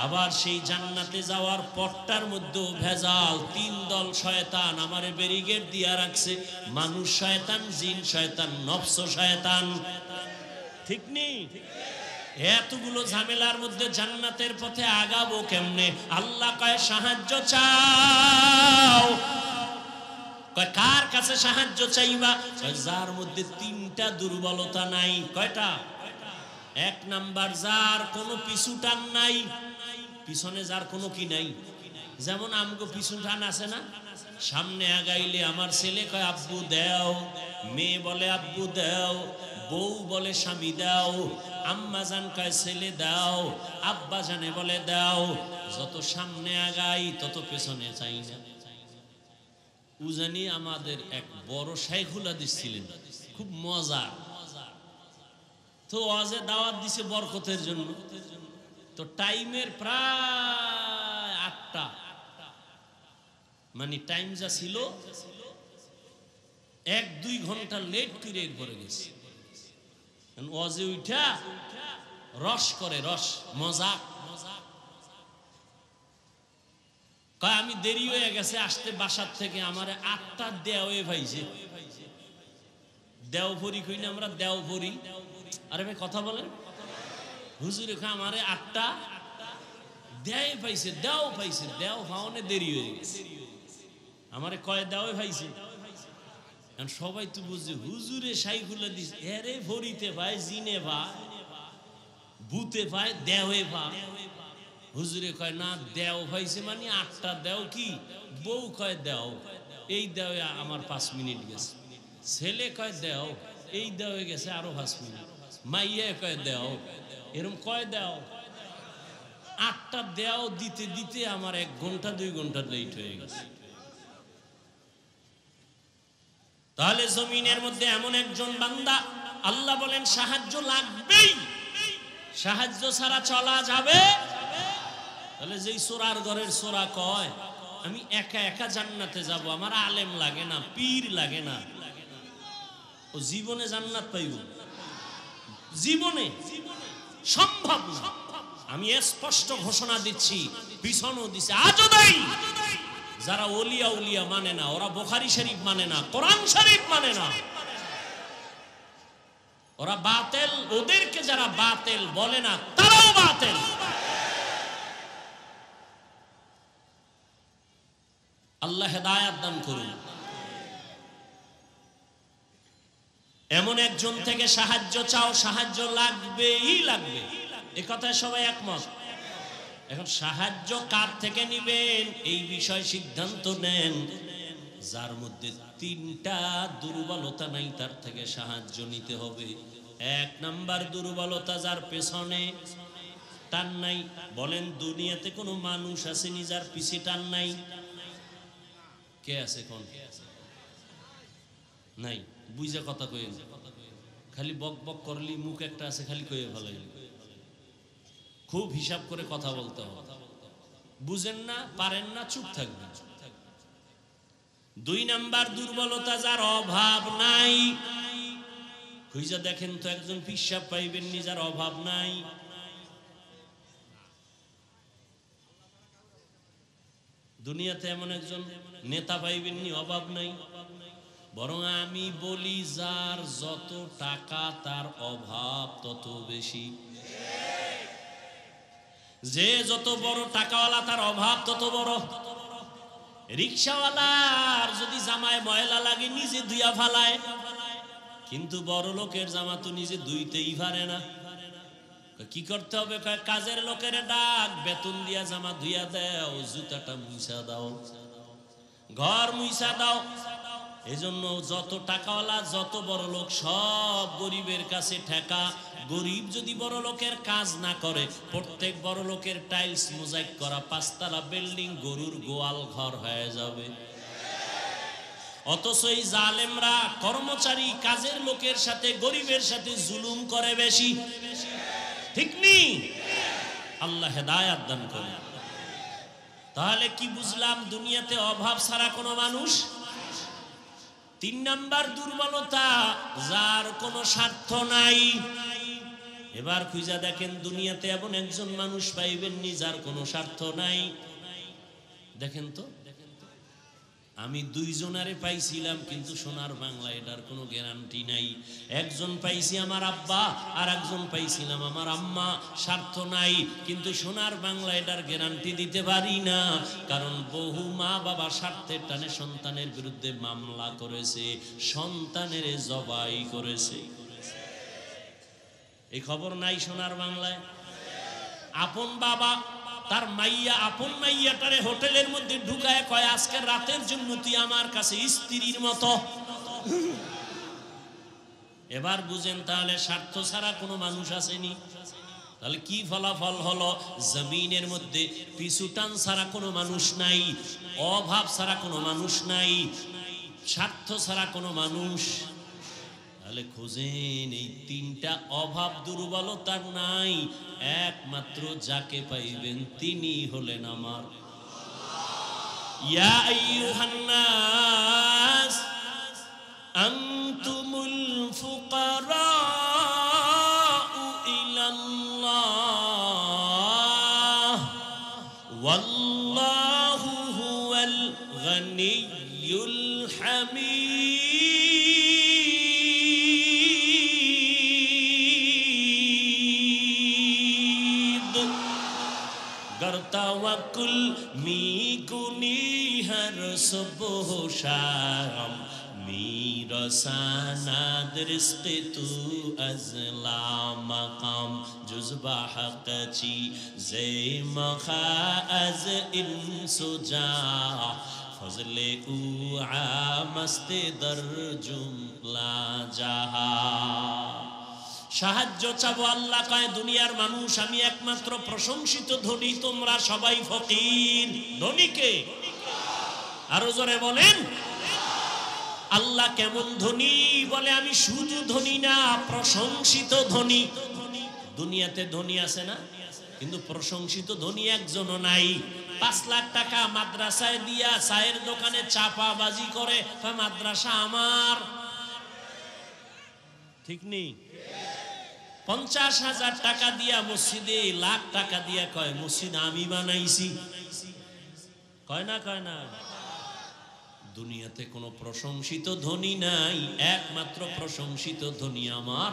আবার সেই জান্নাতে যাওয়ার পথটার মধ্যেও ভেজাল। তিন দল শয়তান আমারে ব্যারিকেড দিয়া রাখছে, মানুষ শয়তান, জিন শয়তান, নফস শয়তান। ঠিক নেই? এতগুলো ঝামেলার মধ্যে জান্নাতের পথে আগাবো কেমনে? আল্লাহ কয় সাহায্য চাও। কয় কার কাছে সাহায্য চাইবা? যার মধ্যে তিনটা দুর্বলতা নাই। কয়টা? এক নাম্বার, যার কোনো পিছু টান নাই, পিছনে যার কোনো কি নাই। যেমন আমগো পিছু টান আছে না, সামনে আগাইলে আমার ছেলে কয় আব্বু দেও, মেয়ে বলে আব্বু দেও, বউ বলে স্বামী দাও, আম্মা জান কয় ছেলে দাও, আব্বা জানে বলে দাও। যত সামনে আগাই তত পেছনে চাই না। উজানি আমাদের এক বড় শাইখুল হাদিস ছিলেন, খুব মজা। তো ওয়াজে দাওয়াত দিছে বরকতের জন্য। তো টাইমের প্রায় 8টা, মানে টাইম যা ছিল 1-2 ঘন্টা লেট করে এরপরে গেছে। ওয়াজে উঠা রস করে, রস মজাক। কয় আমি দেরি হয়ে গেছে আসতে বাসার থেকে, আমার 8টা দেওয়ে ভাইছে। দেওভরি কই না আমরা, দেওভরি। আরে ভাই কথা বলেন। হুজুরে কয় আমারে 8টা দেয় পাইছে, দেও পাইছে, দেও ভাওনে দেরি হয়ে গেছে। আমারে কয় দেওয়ে ভাইছে। সবাই তো বুঝছে হুজুরে শাইখুল হাদিস, এরে ভরিতে ভাই, জিনে ভাই, ভূতে ভাই, দেওয়ে ভাই। হুজুরে কয় না, দেও ভাইছে মানে 8টা দেও। কি বউ কয় দেও, এই দেওয়ে আমার 5 মিনিট গেছে। ছেলে কয় দেও, এই দেওয়ে গেছে আরো 5 মিনিট। মাইয়া কয় দেও, এরকম কয় দেও। 8টা দেও দিতে দিতে আমার 1 ঘন্টা 2 ঘন্টা লেট হয়ে গেছে। তাহলে জমিনের মধ্যে এমন একজন বান্দা, আল্লাহ বলেন সাহায্য লাগবেই, সাহায্য ছাড়া চলা যাবে। তাহলে যেই সোরার ঘরের সোরা কয় আমি একা একা জান্নাতে যাব, আমার আলেম লাগে না, পীর লাগে না, ও জীবনে জান্নাত পাইব? জীবনে সম্ভব না। আমি স্পষ্ট ঘোষণা দিচ্ছি, পিছনও দিছে, আজও দেই। যারা ওলিয়া উলিয়া মানে না, ওরা বুখারী শরীফ মানে না, কোরআন শরীফ মানে না, ওরা বাতিল। ওদেরকে যারা বাতিল বলে না, তারাও বাতিল। আল্লাহ হেদায়েত দান করুন। এমন একজন থেকে সাহায্য চাও, সাহায্য লাগবেই লাগবে, এ কথায় সবাই একমত। এখন সাহায্য কার থেকে নিবেন এই বিষয়ে সিদ্ধান্ত নেন। যার মধ্যে 3টা দুর্বলতা নাই তার থেকে সাহায্য নিতে হবে। 1 নাম্বার দুর্বলতা, যার পেছনে টান নাই। বলেন দুনিয়াতে কোনো মানুষ আসেনি যার পিছে টান নাই? কে আছে কোন? নাই। বুঝে কথা কইেন, খালি বক বক করলি মুখ একটা আছে খালি কইয়ে ভালো। খুব হিসাব করে কথা বলতে হবে। বুঝেন না, পারেন না, চুপ থাকবেন। 2 নাম্বার দুর্বলতা, যার অভাব নাই। খুঁজে দেখেন তো একজন পিসাব পাইবেন নি যার অভাব নাই। দুনিয়াতে এমন একজন নেতা পাইবেন নি অভাব নাই। বরং আমি বলি, যার যত টাকা তার অভাব তত বেশি। যে যত বড় টাকাওয়ালা তার অভাব তত বড়। রিকশাওয়ালার যদি জামায় আগে নিজে ধুইয়া ফালায়, কিন্তু বড় লোকের জামা তো নিজে ধুইতেই পারে না। কি করতে হবে? কাজের লোকের ডাক, বেতন দিয়া জামা ধুইয়া দাও, জুতাটা মুছা দাও, ঘর মুছা দাও। এজন্য যত টাকাওয়ালা যত বড় লোক সব গরিবের কাছে ঠেকা। গরিব যদি বড় লোকের কাজ না করে, প্রত্যেক বড় লোকের টাইলস মোজাইক করা 5 তলা বিল্ডিং গরুর গোয়াল ঘর হয়ে যাবে। অথচ এই জালেমরা কর্মচারী কাজের লোকের সাথে গরিবের সাথে জুলুম করে বেশি, ঠিক নেই? আল্লাহ হেদায়াত দান করে। তাহলে কি বুঝলাম? দুনিয়াতে অভাব ছাড়া কোনো মানুষ। 3 নাম্বার দুর্বলতা, যার কোনো স্বার্থ নাই। এবার খুঁজা দেখেন, দুনিয়াতে এমন একজন মানুষ পাইবেননি যার কোনো স্বার্থ নাই। দেখেন তো, আমি 2 জনারে পাইছিলাম, কিন্তু সোনার বাংলা এটার কোনো গ্যারান্টি নাই। একজন পাইছি আমার আব্বা, আর একজন পাইছিলাম আমার আম্মা। স্বার্থ নাই, কিন্তু সোনার বাংলা এটার গ্যারান্টি দিতে পারি না। কারণ বহু মা বাবা স্বার্থের টানে সন্তানের বিরুদ্ধে মামলা করেছে, সন্তানের জবাই করেছে। এই খবর নাই সোনার বাংলায়? আপন বাবা তার মাইয়া, আপন মাইয়াটারে হোটেলের মধ্যে ঢুকায় কয়, আজকে রাতের জন্য তুই আমার কাছে স্ত্রীর মতো। এবার বুঝেন তাহলে স্বার্থ ছাড়া কোনো মানুষ আসেনি। তাহলে কি ফলাফল হলো? জমিনের মধ্যে পিছু টান ছাড়া কোনো মানুষ নাই, অভাব ছাড়া কোনো মানুষ নাই, স্বার্থ ছাড়া কোনো মানুষ। তাহলে খোঁজেন, এই 3টা অভাব দুর্বলতার নাই, একমাত্র যাকে পাইবেন তিনি হলেন আমার। ইয়া আইয়ুহান নাস আনতুমুল ফুকারাউ ইলাল্লাহ ওয়াল্লাহু হুয়াল গানিয়্যুল হামিদ। तवक्कुल मीकुनी हर सुबह शाम मेरा सनद रिज़्क़ तू अज़ला मकाम जुज़बा हक़ची ज़े मखा अज़ इंसुजा फज़ले उ आमस्ते दर जुमला जहा। সাহায্য চাবো, আল্লাহ কয় দুনিয়ার মানুষ আমি একমাত্র প্রশংসিত ধনী, তোমরা সবাই ফকির। ধনীকে আরো জোরে বলেন। আল্লাহ কেমন ধনী? বলে আমি শুধু ধনী না, প্রশংসিত ধনী। দুনিয়াতে ধনী আছে না, কিন্তু প্রশংসিত ধনী একজনও নাই। 5 লাখ টাকা মাদ্রাসায় দিয়া চায়ের দোকানে চাপাবাজি করে, মাদ্রাসা আমার, ঠিক নেই? 50,000 টাকা দিয়া মসজিদে, লাখ টাকা দিয়া কয় মসজিদ আমি বানাইছি। কয় না? কয় না? দুনিয়াতে কোনো প্রশংসিত ধনী নাই, একমাত্র প্রশংসিত ধনী আমার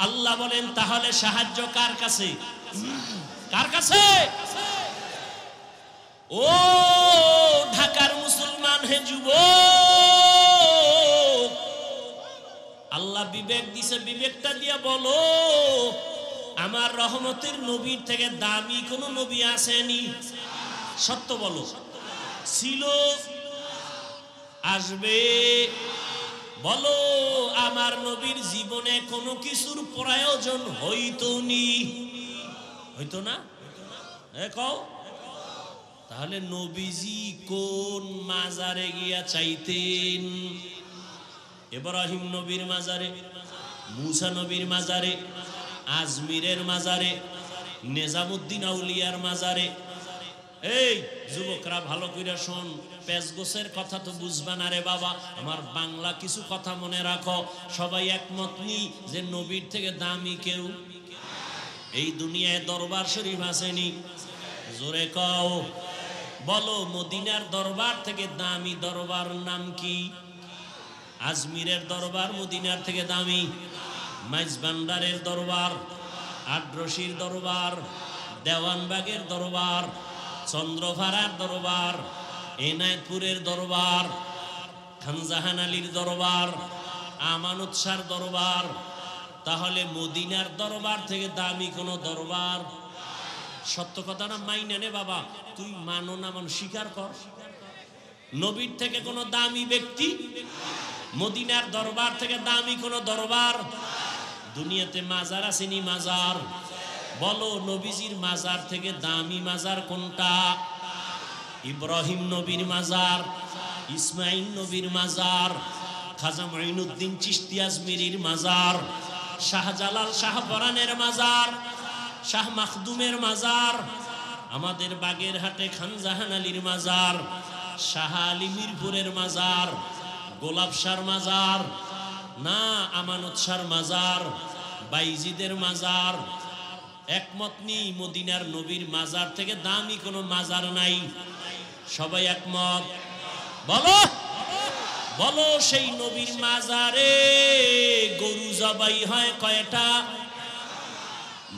আল্লাহ। বলেন তাহলে সাহায্য কার কাছে? কার কাছে? ও ঢাকার মুসলমান হে যুবক, আল্লাহ বিবেক দিছে, বিবেকটা দিয়া বলো, আমার রহমতের নবীর থেকে দামি কোন নবী আসেনি? সত্য বলো। ছিল? আসবে? বলো আমার নবীর জীবনে কোনো কিছুর প্রয়োজন হইতো নি? হইতো না? কও। তাহলে নবীজি কোন মাজারে গিয়া চাইতেন? ইব্রাহিম নবীর মাজারে, মুসা নবীর মাজারে, আজমিরের মাজারে, নিজামুদ্দিন আউলিয়ার মাজারে। এই যুবকরা ভালো করে শোন, পেশগোছের কথা তো বুঝবা না রে বাবা, আমার বাংলা কিছু কথা মনে রাখো। সবাই একমত নি যে নবীর থেকে দামি কেউ এই দুনিয়ায় দরবার শরীফ আসেনি? জোরে কও। বলো মদিনার দরবার থেকে দামি দরবার নাম কি? আজমিরের দরবার মদিনার থেকে দামি। মাইজভান্ডারের দরবার, আড্রসির দরবার, দেওয়ানবাগের দরবার, চন্দ্রভাড়ার দরবার, এনায়তপুরের দরবার, খানজাহান আলীর দরবার, আমানত শাহর দরবার, তাহলে মদিনার দরবার থেকে দামি কোন দরবার? সত্য কথা না মাইনা নে বাবা, তুই মানো না মান স্বীকার কর। নবীর থেকে কোন দামি ব্যক্তি, মদিনার দরবার থেকে দামি কোন দরবার? দুনিয়াতে মাজার আসেনি? মাজার বলো, নবীজির মাজার থেকে দামি মাজার কোনটা? ইব্রাহিম নবীর মাজার, ইসমাইল নবীর মাজার, খাজা মঈনুদ্দিন চিশতি আজমিরির মাজার, শাহজালাল শাহপরানের মাজার, শাহ মাখদুমের মাজার, আমাদের বাগেরহাটে খানজাহান আলীর মাজার, শাহ আলী মিরপুরের মাজার, গোলাপ শাহর মাজার না, আমানত শাহর মাজার, বাইজিদের মাজার। একমত নি মদিনার নবীর মাজার থেকে দামি কোনো মাজার নাই? সবাই একমত? বলো বলো, সেই নবীর মাজারে গরু জবাই হয় কয়টা?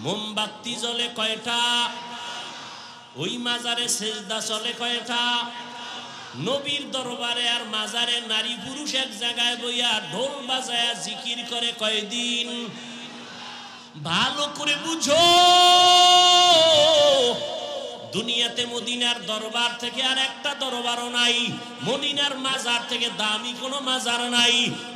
মোমবাতি জ্বলে কয়টা? ওই মাজারে সেজদা চলে কয়টা? নবীর দরবারে আর মাজারে নারী পুরুষ এক জায়গায় বইয়া ঢোল বাজায়া জিকির করে কয়দিন? ভালো করে বুঝো, দুনিয়াতে মদিনার দরবার থেকে আর একটা দরবারও নাই, মদিনার মাজার থেকে দামি কোনো মাজার নাই।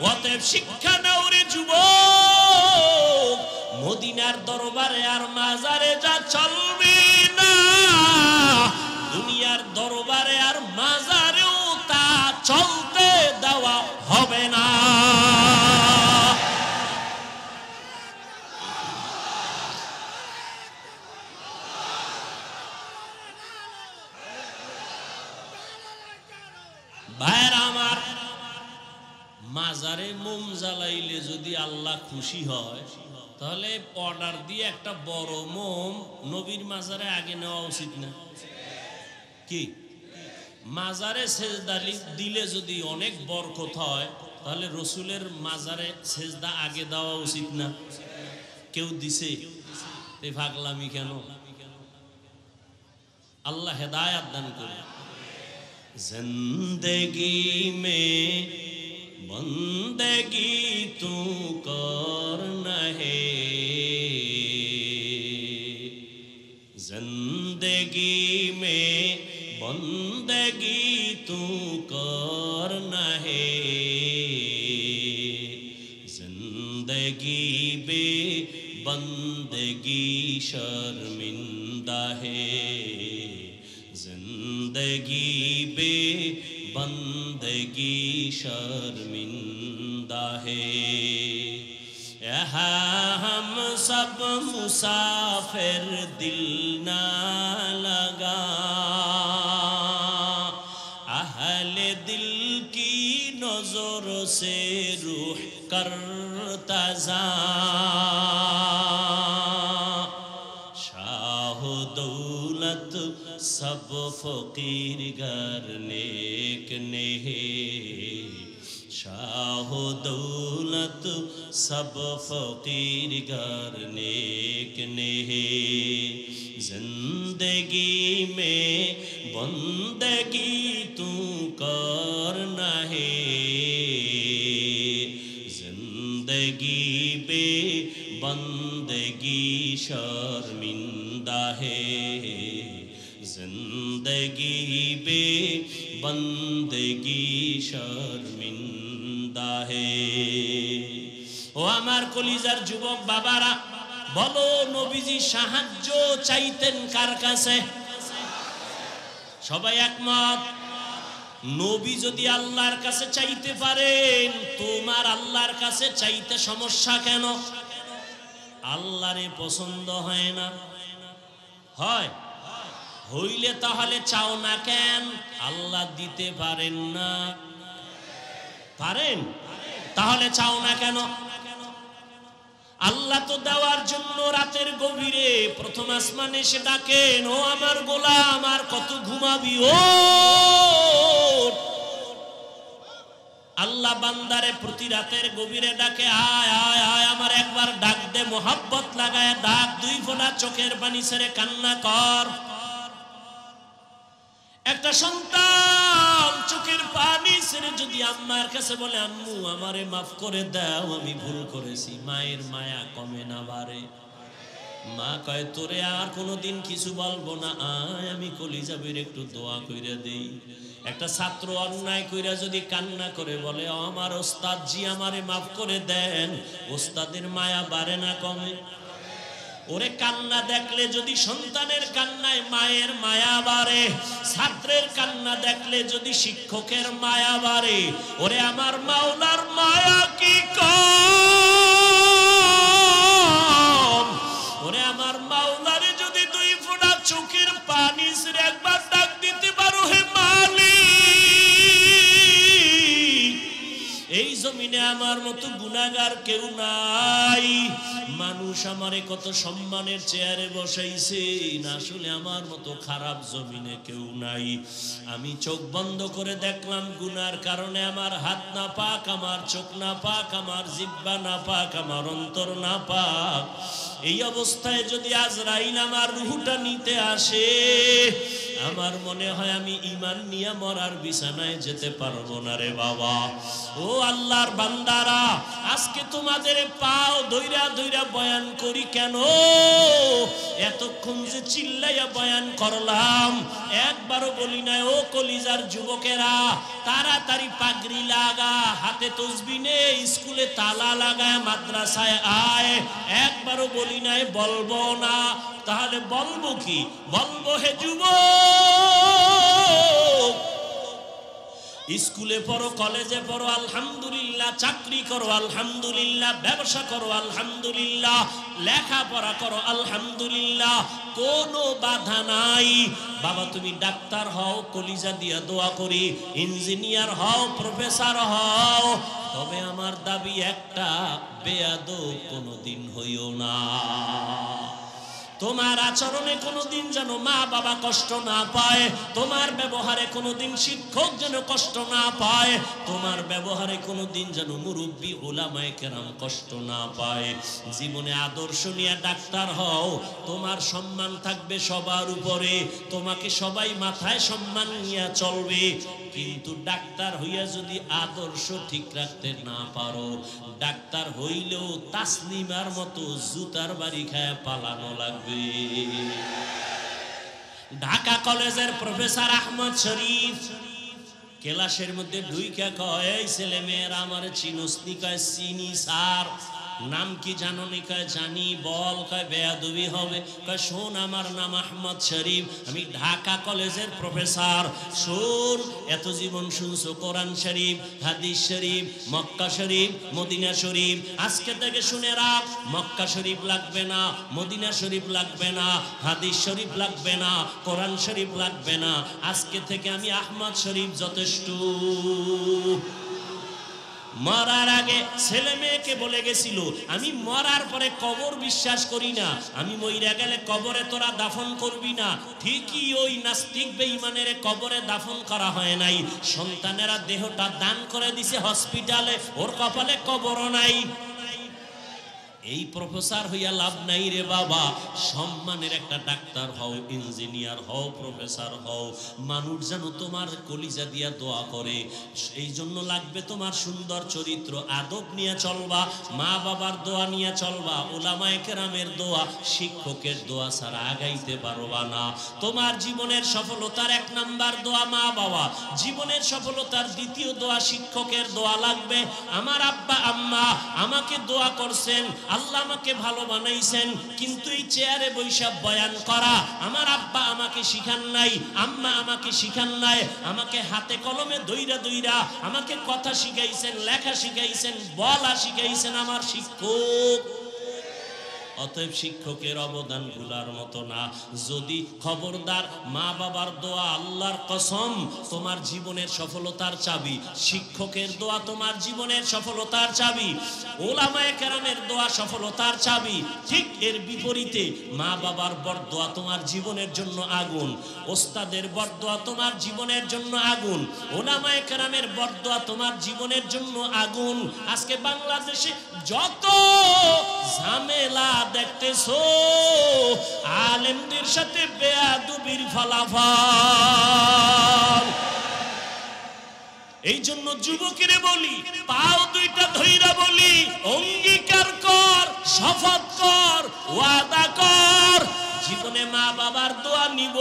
অতএব শিক্ষা নাও রে যুবক, মদিনার দরবারে আর মাজারে যা চলবে না, দুনিয়ার দরবারে আর মাজারেও তা চলতে দেওয়া হবে না। ভাইরা আমার, মাজারে মোম জ্বালাইলে যদি আল্লাহ খুশি হয়, তাহলে অর্ডার দিয়ে একটা বড় মোম নবীর মাজারে আগে নেওয়া উচিত না? কি মাজারে সেজদা দিলে যদি অনেক বরকত হয়, তাহলে রসুলের মাজারে সেজদা আগে দেওয়া উচিত না? কেউ দিছে? এই পাগলামি কেন? আল্লাহ হেদায়েত দান করে। जिंदगी में बंदगी तू करना है, जिंदगी में बंदगी तू करना है, जिंदगी बे बंदगी शर्मिंदा है, जिंदगी बे बंदगी शर्मिंदा है। यहाँ हम सब मुसाफिर दिल ना लगा, अहले दिल की नजर से रूह करता जा, शाह दौलत सब फकीर घर नेक ने, शाह दौलत सब फकीर घर नेक ने, जिंदगी में बंदगी तू करना है, जिंदगी पे बंदगी शर्मिंदा है, जिंदगी बे बंदगी शर्मिंदा है। ও আমার কলিজার যুবক বাবারা, বলো নবীজি সাহায্য চাইতেন কার কাছে? সবাই একমত? নবী যদি আল্লাহর কাছে চাইতে পারেন, তোমার আল্লাহর কাছে চাইতে সমস্যা কেন? আল্লাহরে পছন্দ হয় না? হয়? হইলে তাহলে চাও না কেন? আল্লাহ দিতে পারেন না? পারেন, তাহলে চাও না কেন? আল্লাহ তো দেওয়ার জন্য রাতের গভীরে প্রথম আসমানে এসে ডাকেন, ও আমার গোলাম আর কত ঘুমাবি, ও আল্লাহ বান্দারে প্রতি রাতের গভীরে ডাকে, আয় আয় আয়, আমার একবার ডাক দে, মোহাব্বত লাগায় ডাক, দুই ফোঁটা চোখের পানি ছেড়ে কান্না কর। একটা সন্তান চোখের পানি ছেড়ে যদি আম্মার কাছে বলে আম্মু আমারে মাফ করে দাও, আমি ভুল করেছি, মায়ের মায়া কমে না বাড়ে? মা কয় তোরে আর কোনোদিন কিছু বলবো না, আয় আমি কলিজাবির একটু দোয়া কইরা দেই। একটা ছাত্র অন্যায় কইরা যদি কান্না করে বলে আমার ওস্তাদ জি আমারে মাফ করে দেন, ওস্তাদের মায়া বাড়ে না কমে? ওরে কান্না দেখলে যদি সন্তানের কান্নায় মায়ের মায়া বাড়ে, ছাত্রের কান্না দেখলে যদি শিক্ষকের মায়া বাড়ে, ওরে আমার মাওলার মায়া কি কম? ওরে আমার মাওলারে যদি দুই ফোঁটা চোখের পানি ছেড়ে একবার ডাক দিতে পারো, হে মালিক, এই জমিনে আমার মতো গুনাহগার কেউ নাই। মানুষ আমারে কত সম্মানের চেয়ারে বসাইছে, আসলে আমার মতো খারাপ জমিনে কেউ নাই। আমি চোখ বন্ধ করে দেখলাম গুনার কারণে আমার হাত না পাক, আমার চোখ না পাক, আমার জিহ্বা না পাক, আমার অন্তর না পাক। এই অবস্থায় যদি আজরাইল আমার রূহটা নিতে আসে, আমার মনে হয় আমি ঈমান নিয়ে মরার বিছানায় যেতে পারবো না রে বাবা। ও আল্লাহর বান্দারা, আজকে তোমাদের পাও ধইরা ধইরা বয়ান করি কেন? এতক্ষণ যে চিল্লাইয়া বয়ান করলাম, একবারও বলি না ও কলিজার যুবকেরা তাড়াতাড়ি পাগড়ি লাগা, হাতে তসবিহ নে, স্কুলে তালা লাগায় মাদ্রাসায় আয়। একবারও বলি নাই বলবো না, তাহলে বলবো কি? বলবো হে যুবক, স্কুলে পড়ো, কলেজে পড়ো আলহামদুলিল্লাহ, চাকরি করো আলহামদুলিল্লাহ, ব্যবসা করো আলহামদুলিল্লাহ, লেখাপড়া করো আলহামদুলিল্লাহ, কোনো বাধা নাই। বাবা তুমি ডাক্তার হও, কলিজা দিয়া দোয়া করি, ইঞ্জিনিয়ার হও, প্রফেসর হও, তবে আমার দাবি একটা, বেয়াদব কোনোদিন হইও না। তোমার আচরণে কোনোদিন যেন মা বাবা কষ্ট না পায়, তোমার ব্যবহারে কোনোদিন শিক্ষক যেন কষ্ট না পায়, তোমার ব্যবহারে কোনোদিন যেন মুরব্বী উলামায়ে কেরাম কষ্ট না পায়। জীবনে আদর্শ নিয়ে ডাক্তার হও, তোমার সম্মান থাকবে সবার উপরে, তোমাকে সবাই মাথায় সম্মান নিয়ে চলবে। কিন্তু ডাক্তার হইয়া যদি আদর্শ ঠিক রাখতে না পারো, ডাক্তার হইলেও তাসলিমার মতো জুতার বাড়ি খায় পালানো লাগবে। ঢাকা কলেজের প্রফেসর আহমদ শরীফ ক্লাসের মধ্যে ঢুইকা কয়, এই ছেলে মেয়েরা আমার চিনস্তি? কয় চিনি স্যার। নাম কি জানো নি? কয় জানি। বল। কয় বেয়াদবি হবে। কয় শোন আমার নাম আহমদ শরীফ, আমি ঢাকা কলেজের প্রফেসর। শোন, এত জীবন শুনছো কোরআন শরীফ, হাদিস শরীফ, মক্কা শরীফ, মদিনা শরীফ, আজকে থেকে শুনে রাখ, মক্কা শরীফ লাগবে না, মদিনা শরীফ লাগবে না, হাদিস শরীফ লাগবে না, কোরআন শরীফ লাগবে না, আজকে থেকে আমি আহমদ শরীফ যথেষ্ট। মরার আগে ছেলে মেয়েকে বলে গেছিল, আমি মরার পরে কবর বিশ্বাস করি না, আমি মইরা গেলে কবরে তোরা দাফন করবি না। ঠিকই ওই নাস্তিক বেঈমানের কবরে দাফন করা হয় নাই, সন্তানেরা দেহটা দান করে দিছে হসপিটালে, ওর কপালে কবরও নাই। এই প্রফেসর হইয়া লাভ নাই রে বাবা, সম্মানের একটা ডাক্তার হও, ইঞ্জিনিয়ার হও, প্রফেসর হও, মানুষ যেন তোমার কলিজা দিয়া দোয়া করে। এই জন্য লাগবে তোমার সুন্দর চরিত্র, আদব নিয়ে চলবা, মা বাবার দোয়া নিয়ে চলবা, উলামায়ে কেরামের দোয়া, শিক্ষকের দোয়া ছাড়া আগাইতে পারবা না। তোমার জীবনের সফলতার এক নাম্বার দোয়া মা বাবা, জীবনের সফলতার দ্বিতীয় দোয়া শিক্ষকের দোয়া লাগবে। আমার আব্বা আম্মা আমাকে দোয়া করছেন, আল্লাহ আমাকে ভালো বানাইছেন, কিন্তু এই চেয়ারে বৈশা বয়ান করা আমার আব্বা আমাকে শিখান নাই, আম্মা আমাকে শিখান নাই, আমাকে হাতে কলমে দইরা দইরা আমাকে কথা শিখাইছেন, লেখা শিখাইছেন, বলা শিখাইছেন আমার শিক্ষক। অতএব শিক্ষকের অবদান ভুলার মতো না। যদি খবরদার মা বাবার দোয়া আল্লাহর কসম তোমার জীবনের সফলতার চাবি, শিক্ষকের দোয়া তোমার জীবনের সফলতার চাবি, উলামায়ে কেরামের দোয়া সফলতার চাবি। ঠিক এর বিপরীতে মা বাবার বরদোয়া তোমার জীবনের জন্য আগুন, ওস্তাদের বরদোয়া তোমার জীবনের জন্য আগুন, উলামায়ে কেরামের বরদোয়া তোমার জীবনের জন্য আগুন। আজকে বাংলাদেশে যত ঝামেলা দেখতেছো, আলেমদের সাথে বেয়াদবির ফলাফল। এই জন্য যুবকেরে বলি, পাও দুইটা ধইরা বলি, অঙ্গীকার কর, শপথ কর, ওয়াদা কর, জীবনে মা বাবার দোয়া নিব।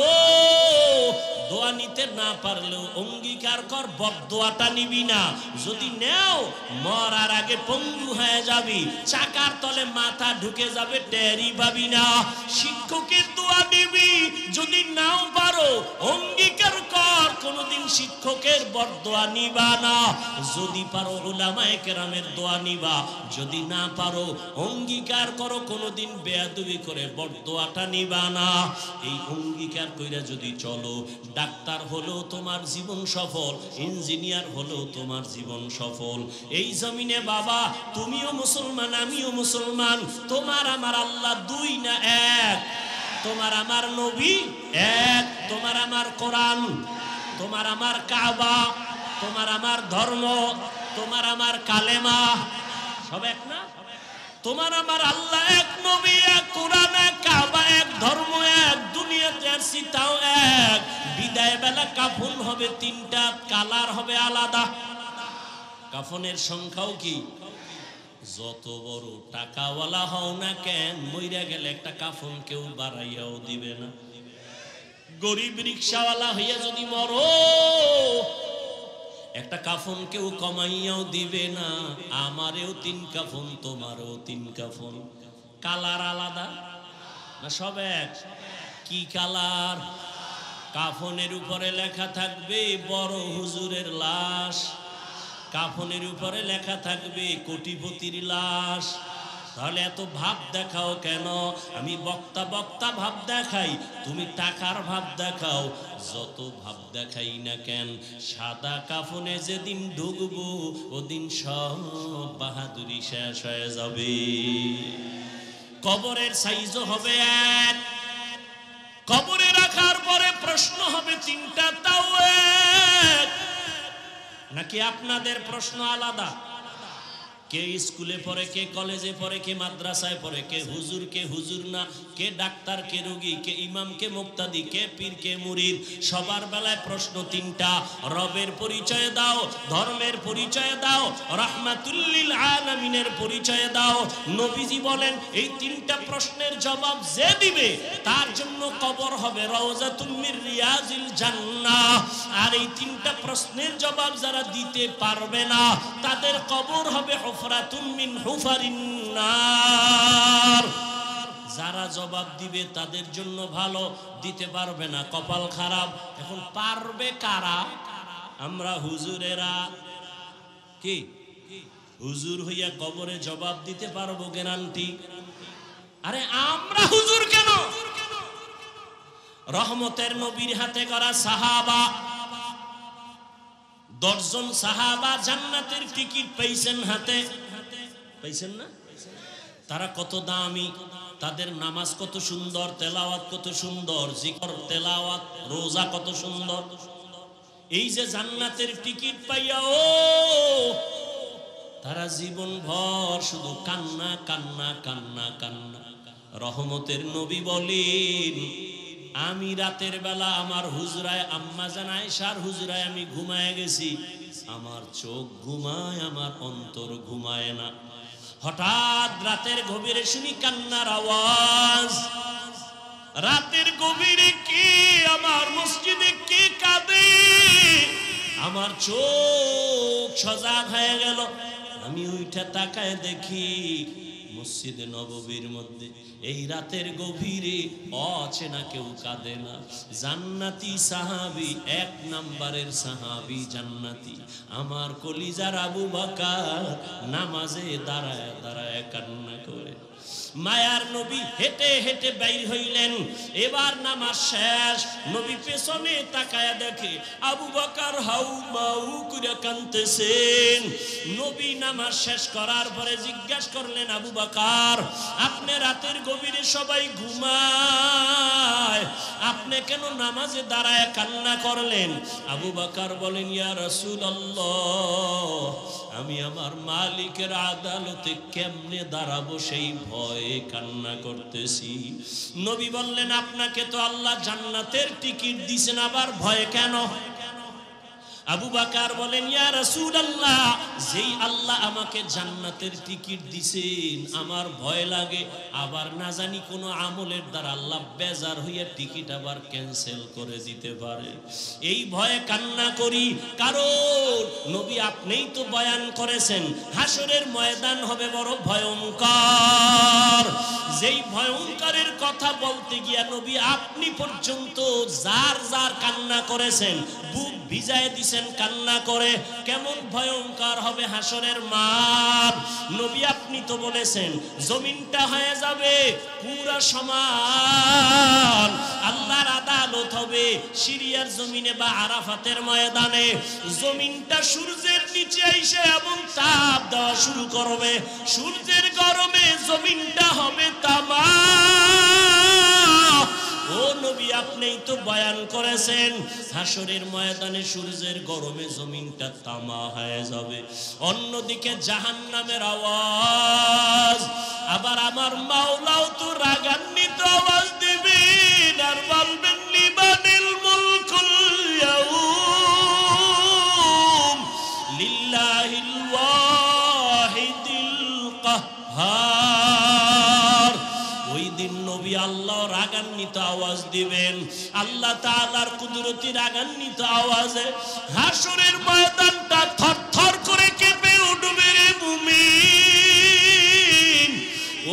দোয়া নিতে না পারলেও অঙ্গীকার কর বদদোয়াটা নিবি না। যদি নেও মরার আগে পঙ্গু হয়ে যাবি, চাকার তলে মাথা ঢুকে যাবে, টেরি পাবি না। শিক্ষকের দোয়া নিবি, যদি নাও পারো অঙ্গীকার কর কোনদিন শিক্ষকের বদদোয়া নিবা না। যদি পারো উলামায়ে কেরামের দোয়া নিবা, যদি না পারো অঙ্গীকার করো কোনদিন বেয়াদবি করে বদদোয়াটা নিবা না। এই অঙ্গীকার কইরা যদি চলো, ডাক্তার হলো তোমার জীবন সফল, ইঞ্জিনিয়ার হলো তোমার জীবন সফল। এই জমিনে বাবা তুমিও মুসলমান, আমিও মুসলমান, তোমার আমার আল্লাহ দুই না এক, তোমার আমার নবী এক, তোমার আমার কোরআন, তোমার আমার কাবা, তোমার আমার ধর্ম, তোমার আমার কালেমা, সব এক না? তোমার আমার আল্লাহ এক, নবী এক, কোরআন এক, কাবা এক, ধর্ম এক, দুনিয়াতে আসছি তাও এক। বিদায় বেলা কাফন হবে তিনটা, কালার হবে আলাদা। কাফনের সংখ্যাও কি? যত বড় টাকাওয়ালা হও না কেন, মইরা গেলে একটা কাফন কেউ বাড়াইয়াও দিবে না। গরিব রিকশাওয়ালা হইয়া যদি মরো, একটা কাফন কেউ কমাইয়াও দিবে না। আমারেও তিন কাফন, তোমারও তিন কাফন। কালার আলাদা না সব এক? কি কালার? কাফনের উপরে লেখা থাকবে বড় হুজুরের লাশ, কাফনের উপরে লেখা থাকবে কোটিপতির লাশ। তাহলে এত ভাব দেখাও কেন? আমি বক্তা বক্তা ভাব দেখাই, তুমি টাকার ভাব দেখাও। যত ভাব দেখাই না কেন, সাদা কাফনে যেদিন ঢুকবো ওদিন সব বাহাদুরি শেষ হয়ে যাবে। কবরের সাইজও হবে এক, কবরে রাখার পরে প্রশ্ন হবে তিনটা, তাও এক। নাকি আপনাদের প্রশ্ন আলাদা? কে স্কুলে পড়ে, কে কলেজে পড়ে, কে মাদ্রাসায় পড়ে, কে হুজুর না, কে ডাক্তার, কে রোগী, কে ইমাম, কে মুক্তাদি, কে পীর, কে মুরিদ। সবার বেলায় প্রশ্ন তিনটা। রবের পরিচয় দাও, ধর্মের পরিচয় দাও, রাহমাতুল লিল আলামিনের পরিচয় দাও। নবীজি বলেন এই তিনটা প্রশ্নের জবাব যে দিবে তার জন্য কবর হবে রাউযাতুম মির রিয়াজিল জান্নাহ। আর এই তিনটা প্রশ্নের জবাব যারা দিতে পারবে না, তাদের কবর হবে হুফরাতুম মিন হুফারিন নার। যারা জবাব দিবে তাদের জন্য ভালো, দিতে পারবে না কপাল খারাপ। এখন পারবে কারা? আমরা হুজুরেরা। কি হুজুর হইয়া কবরে জবাব দিতে পারবো গ্যারান্টি? আরে আমরা হুজুর কেন? রহমতের নবীর হাতে করা সাহাবা, 10 জন সাহাবা জান্নাতের টিকিট পাইছেন হাতে, পাইছেন না? তারা কত দামি, তাদের নামাজ কত সুন্দর, তেলাওয়াত কত সুন্দর, জিকির তেলাওয়াত রোজা কত সুন্দর। এই যে জান্নাতের টিকিট পাইয়া তারা জীবন ভর শুধু কান্না কান্না কান্না কান্না। রহমতের নবী বলেন আমি রাতের বেলা আমার হুজরায়, আম্মা জান আয়েশার হুজরায় আমি ঘুমায় গেছি। আমার চোখ ঘুমায়, আমার অন্তর ঘুমায় না। হঠাৎ রাতের গভীরে শুনি কান্নার আওয়াজ। রাতের গভীরে কে আমার মসজিদে কে কাঁদে? আমার চোখ সজাগ হয়ে গেল। আমি উঠে তাকায় দেখি মসজিদে নববীর মধ্যে এই রাতের গভীরে অচেনা কেউ কাঁদে না। জান্নাতি সাহাবী, 1 নম্বরের সাহাবী জান্নাতি, আমার কলিজার আবু বকর নামাজে দাঁড়ায় দাঁড়ায় কান্না করে। মায়ার নবী হেঁটে হেঁটে বাইর হইলেন। এবার নামাজ শেষ, নবী পেছনে তাকায়া দেখে আবু বকর হাউ মাউ করে কাঁদতেছেন। নবী নামাজ শেষ করার পরে জিজ্ঞাসা করলেন, আবু বকর আপনি রাতের গভীরে সবাই ঘুমায়, আপনি কেন নামাজে দাঁড়ায় কান্না করলেন? আবু বকর বলেন, ইয়া রাসূলুল্লাহ, আমি আমার মালিকের আদালতে কেমনে দাঁড়াবো সেই ভয়ে কান্না করতেছি। নবী বললেন, আপনাকে তো আল্লাহ জান্নাতের টিকিট দিয়েছেন, আবার ভয় কেন? আবু বকর বলেন, ইয়া রাসূলুল্লাহ, যেই আল্লাহ আমাকে জান্নাতের টিকিট দিছেন, আমার ভয় লাগে আবার না জানি কোন আমলের দ্বারা আল্লাহ বেজার হইয়া টিকিট আবার ক্যান্সেল করে দিতে পারে। এই ভয়ে কান্না করি। কারণ নবী আপনিই তো বয়ান করেছেন হাসরের ময়দান হবে বড় ভয়ঙ্কর। যেই ভয়ঙ্করের কথা বলতে গিয়া নবী আপনি পর্যন্ত যার যার কান্না করেছেন, বুক ভিজায় দিছেন কান্না করে। কেমন ভয়ঙ্কর হবে হাসরের মাঠ। নবী আপনি তো বলেছেন জমিনটা হয়ে যাবে পুরা সমান, আল্লাহর আদালত হবে সিরিয়ার জমিনে বা আরাফাতের ময়দানে। জমিনটা সূর্যের নিচে এসে এমন তাপ দেওয়া শুরু করবে, সূর্যের গরমে জমিনটা হবে তামা। ও নবী আপনিই তো বয়ান করেছেন হাসরের ময়দানে সূর্যের গরমে জমিনটা তামা হয়ে যাবে। অন্যদিকে জাহান্নামের আওয়াজ, আবার আমার মাওলাও তো রাগান্বিত আওয়াজ দিবেন আর বলবেন, লিমানিল মুলকুল ইয়াউম লিল্লাহিল ওয়াহিদিল কাহ্হার। ওই দিন নবী আল্লাহ রাগান্বিত আওয়াজ দিবেন, আল্লাহ তাআলার কুদরতি রাগান্বিত আওয়াজে হাসরের ময়দানটা থরথর করে কেঁপে উঠবে রে মুমিন।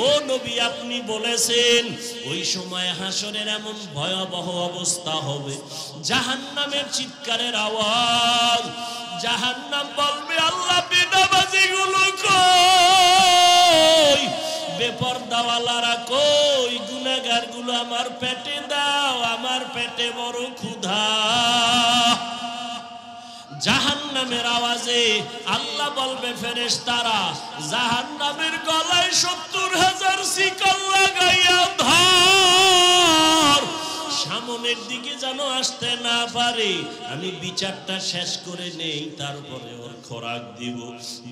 ও নবী আপনি বলেছেন ওই সময় হাসরের এমন ভয়াবহ অবস্থা হবে, জাহান্নামের চিৎকারের আওয়াজ। জাহান্নাম বলবে, আল্লাহ বেনামাজিগুলো কই, বেপরদাওয়ালারা কই, গুনাহগারগুলো আমার পেটে দাও, আমার পেটে বড় ক্ষুধা। জাহান্নামের আওয়াজে আল্লাহ বলবে ফেরেশতারা, জাহান্নামের গলায় ৭০,০০০ শিকল লাগাইয়া ধর, সামনের দিকে যেন আসতে না পারে। আমি বিচারটা শেষ করে নেই, তারপরে ওর খোরাক দিব।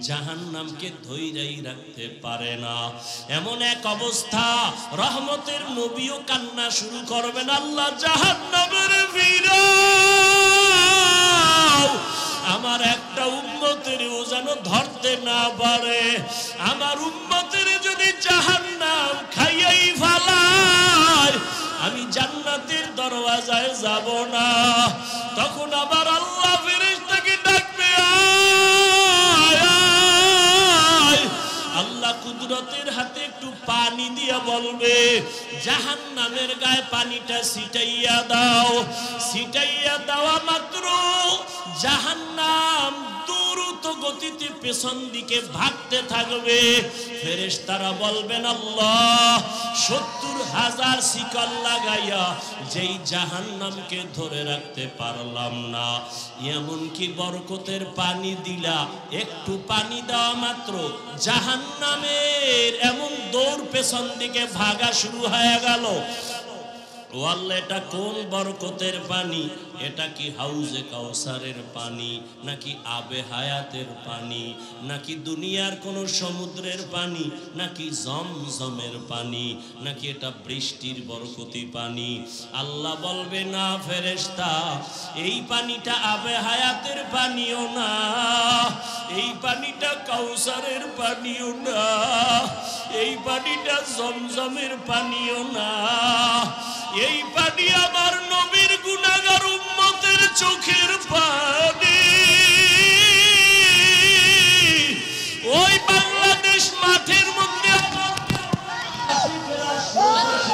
জাহান্নামকে ধৈর্যই রাখতে পারে না। এমন এক অবস্থা, রহমতের নবীও কান্না শুরু করবেন, আল্লাহ জাহান্নামের ফিরাও, আমার একটা উম্মতেরও যেন ধরতে না পারে। আমার উম্মতের যদি জাহান্নাম খাইয়াই ফেলায়, আমি জান্নাতের দরওয়াজায় যাব না। তখন আবার আল্লাহ ফেরেশতাকে ডাকবে, আয়। আল্লাহ কুদরতের হাতে একটু পানি দিয়া বলবে, জাহান্নামের গায়ে পানিটা ছিটাইয়া দাও। ছিটাইয়া দেওয়া মাত্র জাহান্নাম দ্রুত গতিতে পেছন দিকে ভাগতে থাকবে। ফেরেশতারা বলবেন, আল্লাহ ৭০,০০০ শিকল লাগাইয়া যেই জাহান্নামকে ধরে রাখতে পারলাম না, এমনকি বরকতের পানি দিলা, একটু পানি দেওয়া মাত্র জাহান্নামের এমন দৌড় পেছন দিকে ভাগা শুরু হয়ে গেল। ও আল্লাহ, এটা কোন বরকতের পানি? এটা কি হাউজে কাউসারের পানি, নাকি আবে হায়াতের পানি, নাকি দুনিয়ার কোন সমুদ্রের পানি, নাকি জমজমের পানি, নাকি এটা বৃষ্টির বরকতি পানি? আল্লাহ বলবে, না ফেরেশতা, এই পানিটা আবে হায়াতের পানিও না, এই পানিটা কাউসারের পানিও না, এই পানিটা জমজমের পানিও না, এই পানি আমার নবীর গুনাহগার উম্মতের চোখের পানি। ওই বাংলাদেশ মাঠের মধ্যে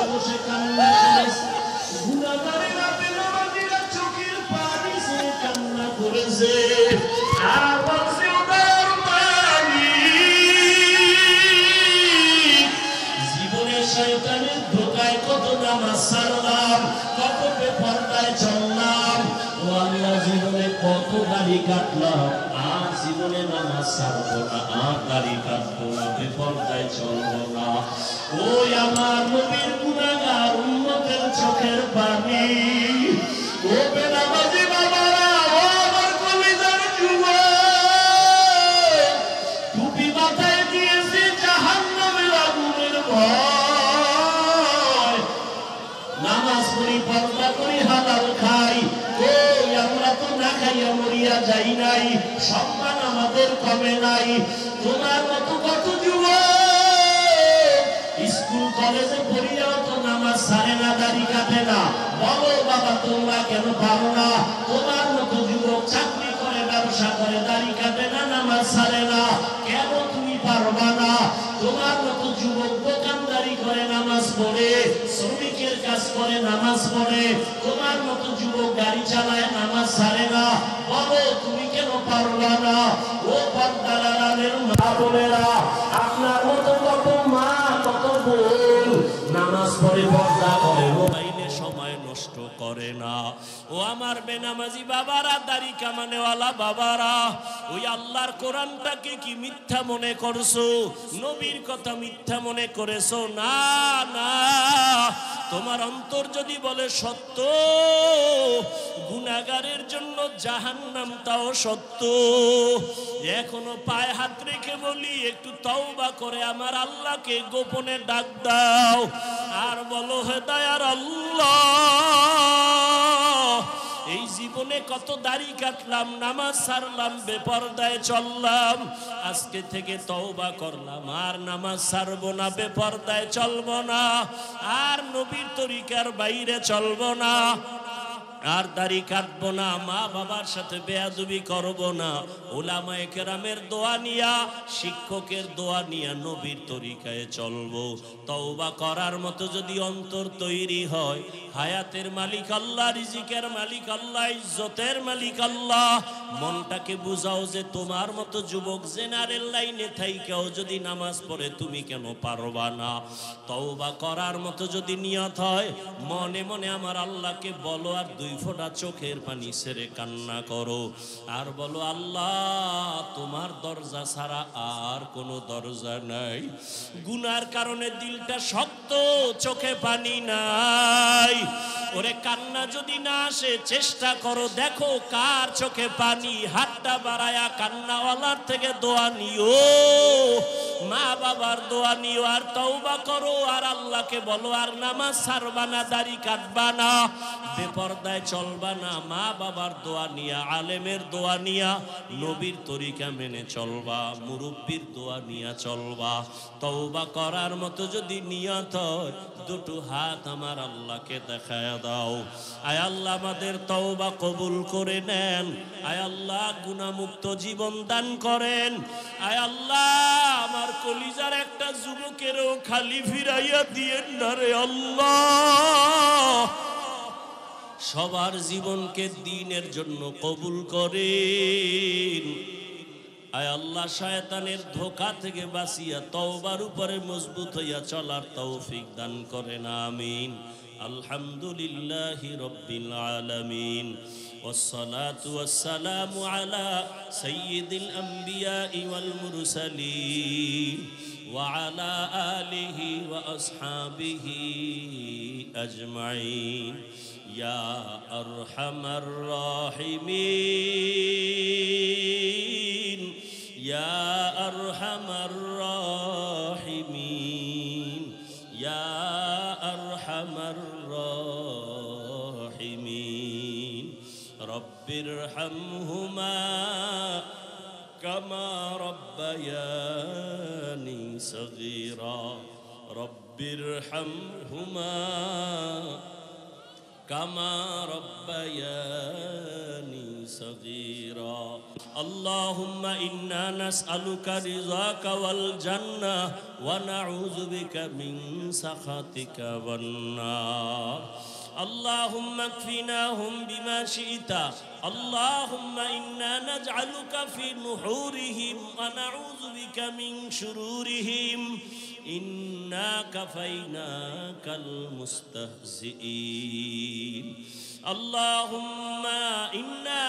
বসে কান্না গুনাহগারেরা চোখের পানি সে কান্না করেছে, আর বলছে ওদের পানি। জীবনের শয়তানের ধোঁকায় কত নামাজ ছাড়লাম, কত বেপরদায় চললাম, ও আল্লাহ জীবনে কত গাড়ি কাটলাম, আর জীবনে নামাজ ছাড়বো না, আর গাড়ি কাটবো না, বেপরদায় চলবো না। ওই আমার নবীর গুনাহগার উম্মতের চোখের পানি। ও বেনামাজি বাবারা, ও আমার কলিজার যুবক, টুপি মাথায় দিয়েছে জাহান্নামের আগুনের ভয়, নামাজ পড়ি, পর্দা করি, হালাল খাই, কই আমরা তো না খাইয়া মরিয়া হইয়া যাই নাই, সম্মান আমাদের কমে নাই। তোমার মতো কত যুবক স্কুল কলেজে পড়িয়াও তো নামাজ ছাড়ে না, দাড়ি কাটে না। বলো বাবা তোমরা কেন পারো না? তোমার মতো যুবক চাকরি করে, ব্যবসা করে, দাড়ি কাটে না, নামাজ ছাড়ে না, কেন তুমি পারবা না? তোমার মতো যুবক দোকানদারি করে, নামাজ পড়ে, শ্রমিকের কাজ করে, নামাজ পড়ে, তোমার মতো যুবক গাড়ি চালায়, নামাজ ছাড়ে না, বলো তুমি কেন পারবা না? ও পর্দার আড়ালের মা বোনেরা, আপনার মতো কত মা, কত বোন নামাজ পড়ে, পর্দা করে, মোবাইলে সময় নষ্ট করে না। ও আমার বেনামাজি বাবারা, দাড়ি কামানেওয়ালা বাবারা, ওই আল্লাহর কোরআনটাকে কি মিথ্যা মনে করছো? নবীর কথা মিথ্যা মনে করেছো? না না, তোমার অন্তর যদি বলে সত্য, গুনাহগারের জন্য জাহান্নাম তাও সত্য। এখনো পায়ে হাত রেখে বলি, একটু তওবা করে আমার আল্লাহকে গোপনে ডাক দাও, আর বলো হে দয়ার আল্লাহ, এই জীবনে কত দাড়ি কাটলাম, নামাজ ছাড়লাম, বেপরদায় চললাম, আজকে থেকে তওবা করলাম, আর নামাজ ছাড়বো না, বেপরদায় চলবো না, আর নবীর তরিকার বাইরে চলবো না, আর দাড়ি কাটবো না, মা বাবার সাথে বেয়াদবি করবো না, উলামায়ে কেরামের দোয়া নিয়া, শিক্ষকের দোয়া নিয়া নবীর তরিকায় চলবো। তওবা করার মতো যদি অন্তর তৈরি হয়, হায়াতের মালিক আল্লাহ, রিজিকের মালিক আল্লাহ, ইজ্জতের মালিক আল্লাহ, মনটাকে বুঝাও যে তোমার মতো যুবক জেনারেল লাইনে থাইকাও যদি নামাজ পড়ে, তুমি কেন পারবা না? তওবা করার মতো যদি নিয়ত হয়, মনে মনে আমার আল্লাহকে বলো, আর 2 ফোঁটা চোখের পানি ছেড়ে কান্না করো, আর বলো আল্লাহ তোমার দরজা ছাড়া আর কোনো দরজা নাই। গুনার কারণে দিলটা শক্ত, চোখে পানি নাই। ওরে কান্না যদি না আসে, চেষ্টা করো, দেখো কার চোখে পানি, হাতটা বাড়ায়া কান্নাওয়ালার থেকে দোয়া নিও, মা বাবার দোয়া নিও, আর তওবা করো, আর আল্লাহকে বলো, আর নামাজ ছাড়বা না, দাড়ি কাটবা না, বেপরদায় চলবা না, মা বাবার দোয়া নিয়া, আলেমের দোয়া নিয়া, নবীর তরিকা মেনে চলবা, মুরব্বির দোয়া নিয়া চলবা। তওবা করার মতো যদি নিয়ত হয়, 2 হাত আমার আল্লাহকে দেখায় দাও। আয় আল্লাহ আমাদের তওবা কবুল করে নেন, আয় আল্লাহ গুনাহমুক্ত জীবন দান করেন, আয় আল্লাহ আমার কলিজার একটা যুবকেরও খালি ফিরাইয়া দিয়েন না রে আল্লাহ। সবার জীবনকে দ্বীনের জন্য কবুল করেন, আয় আল্লাহ শয়তানের ধোঁকা থেকে বাঁচিয়া তওবার উপরে মজবুত হইয়া চলার তৌফিক দান করেন, আমিন। আলহামদুলিল্লাহি রাব্বিল আলামিন, والصلاة والسلام على سيد الأنبياء والمرسلين وعلى آله وأصحابه أجمعين يا أرحم الراحمين يا أرحم الراحمين يا أرحم الراحمين رب ارحمهما كما ربياني صغيرا رب ارحمهما كما ربياني صغيرا اللهم إنا نسألك رضاك والجنة ونعوذ بك من سخطك والنار اللهم اكفناهم بما شئت اللهم إنا نجعلك في نحورهم ونعوذ بك من شرورهم إنا كفيناك المستهزئين اللهم إنا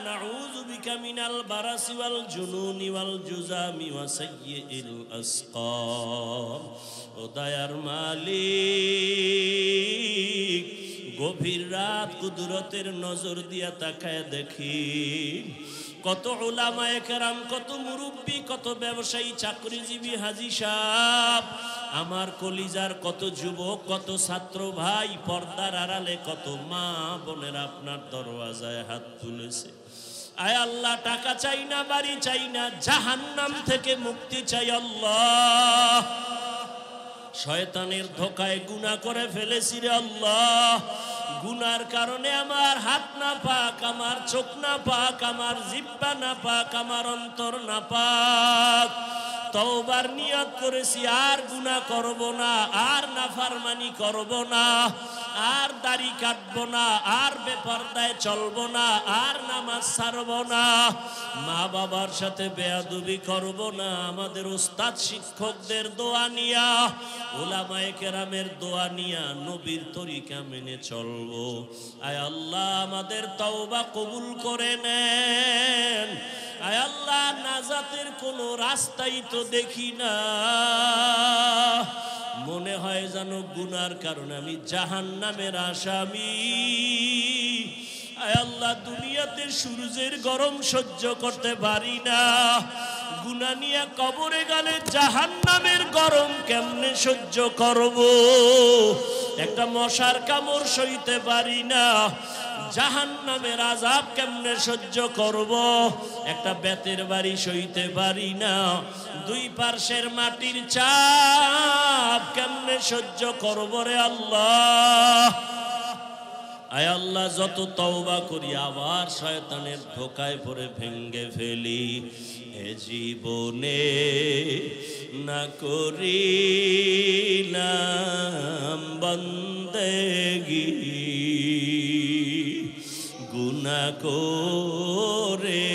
نعوذ بك من البرص والجنون والجذام وسيء الأسقام দয়ার মালিক গভীর রাত কুদরতের নজর দিয়া তাকায় দেখি কত উলামায়ে কেরাম, কত মুরব্বী, কত ব্যবসায়ী, চাকরিজীবী, হাজী সাহেব, আমার কলিজার কত যুবক, কত ছাত্র ভাই, পর্দার আড়ালে কত মা বোনেরা আপনার দরওয়াজায় হাত তুলেছে। আয় আল্লাহ টাকা চাই না, বাড়ি চাই না, জাহান্নাম থেকে মুক্তি চাই আল্লাহ। শয়তানের ধোকায় গুনাহ করে ফেলেছি রে আল্লাহ। গুনার কারণে আমার হাত না পাক, আমার চোখ না পাক, আমার জিহ্বা না পাক, আমার অন্তর না পাক। তওবার নিয়ত করেছি আর গুনাহ করব না, আর নাফরমানি করব না, আর দাড়ি কাটবো না, আর বেপরদায় চলবো না, আর নামাজ ছাড়ব না, মা বাবার সাথে বেয়াদবি করব না। আমাদের উস্তাদ শিক্ষকদের দোয়া নিয়া, উলামায়ে কেরামের দোয়া নিয়া নবীর তরিকা মেনে চলবো। আয় আল্লাহ আমাদের তওবা কবুল করে নেন। আয় আল্লাহ নাজাতের কোনো রাস্তাই তো দেখি না, মনে হয় যেন গুনার কারণে আমি জাহান্নামের আসামি। আয় আল্লাহ দুনিয়াতে সূর্যের গরম সহ্য করতে পারি না, গুনাহ নিয়ে কবরে গেলে জাহান্নামের গরম কেমনে সহ্য করব? একটা মশার কামড় সইতে পারি না, জাহান্নামের আযাব কেমনে সহ্য করব? একটা বেতের বাড়ি সইতে পারি না, দুই পার্শ্বের মাটির চাপ কেমনে সহ্য করব রে আল্লাহ। আয় আল্লাহ যত তওবা করি আবার শয়তানের ধোকায় পড়ে ভেঙ্গে ফেলি। এ জীবনে না করিলাম বন্দেগি, গুনাহ করে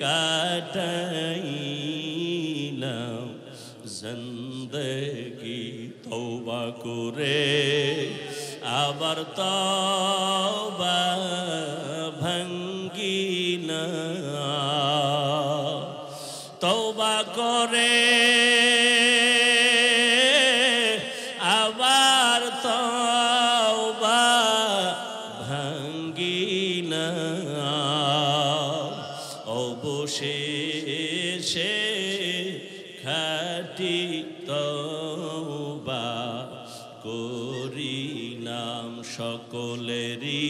কাটাইলাম জিন্দেগি। তওবা করে আবার তওবা ভাঙ্গি না, তওবা করে আবার তওবা ভাঙ্গি না, অবশেষে খাঁটি তওবা করিলাম সকলেরই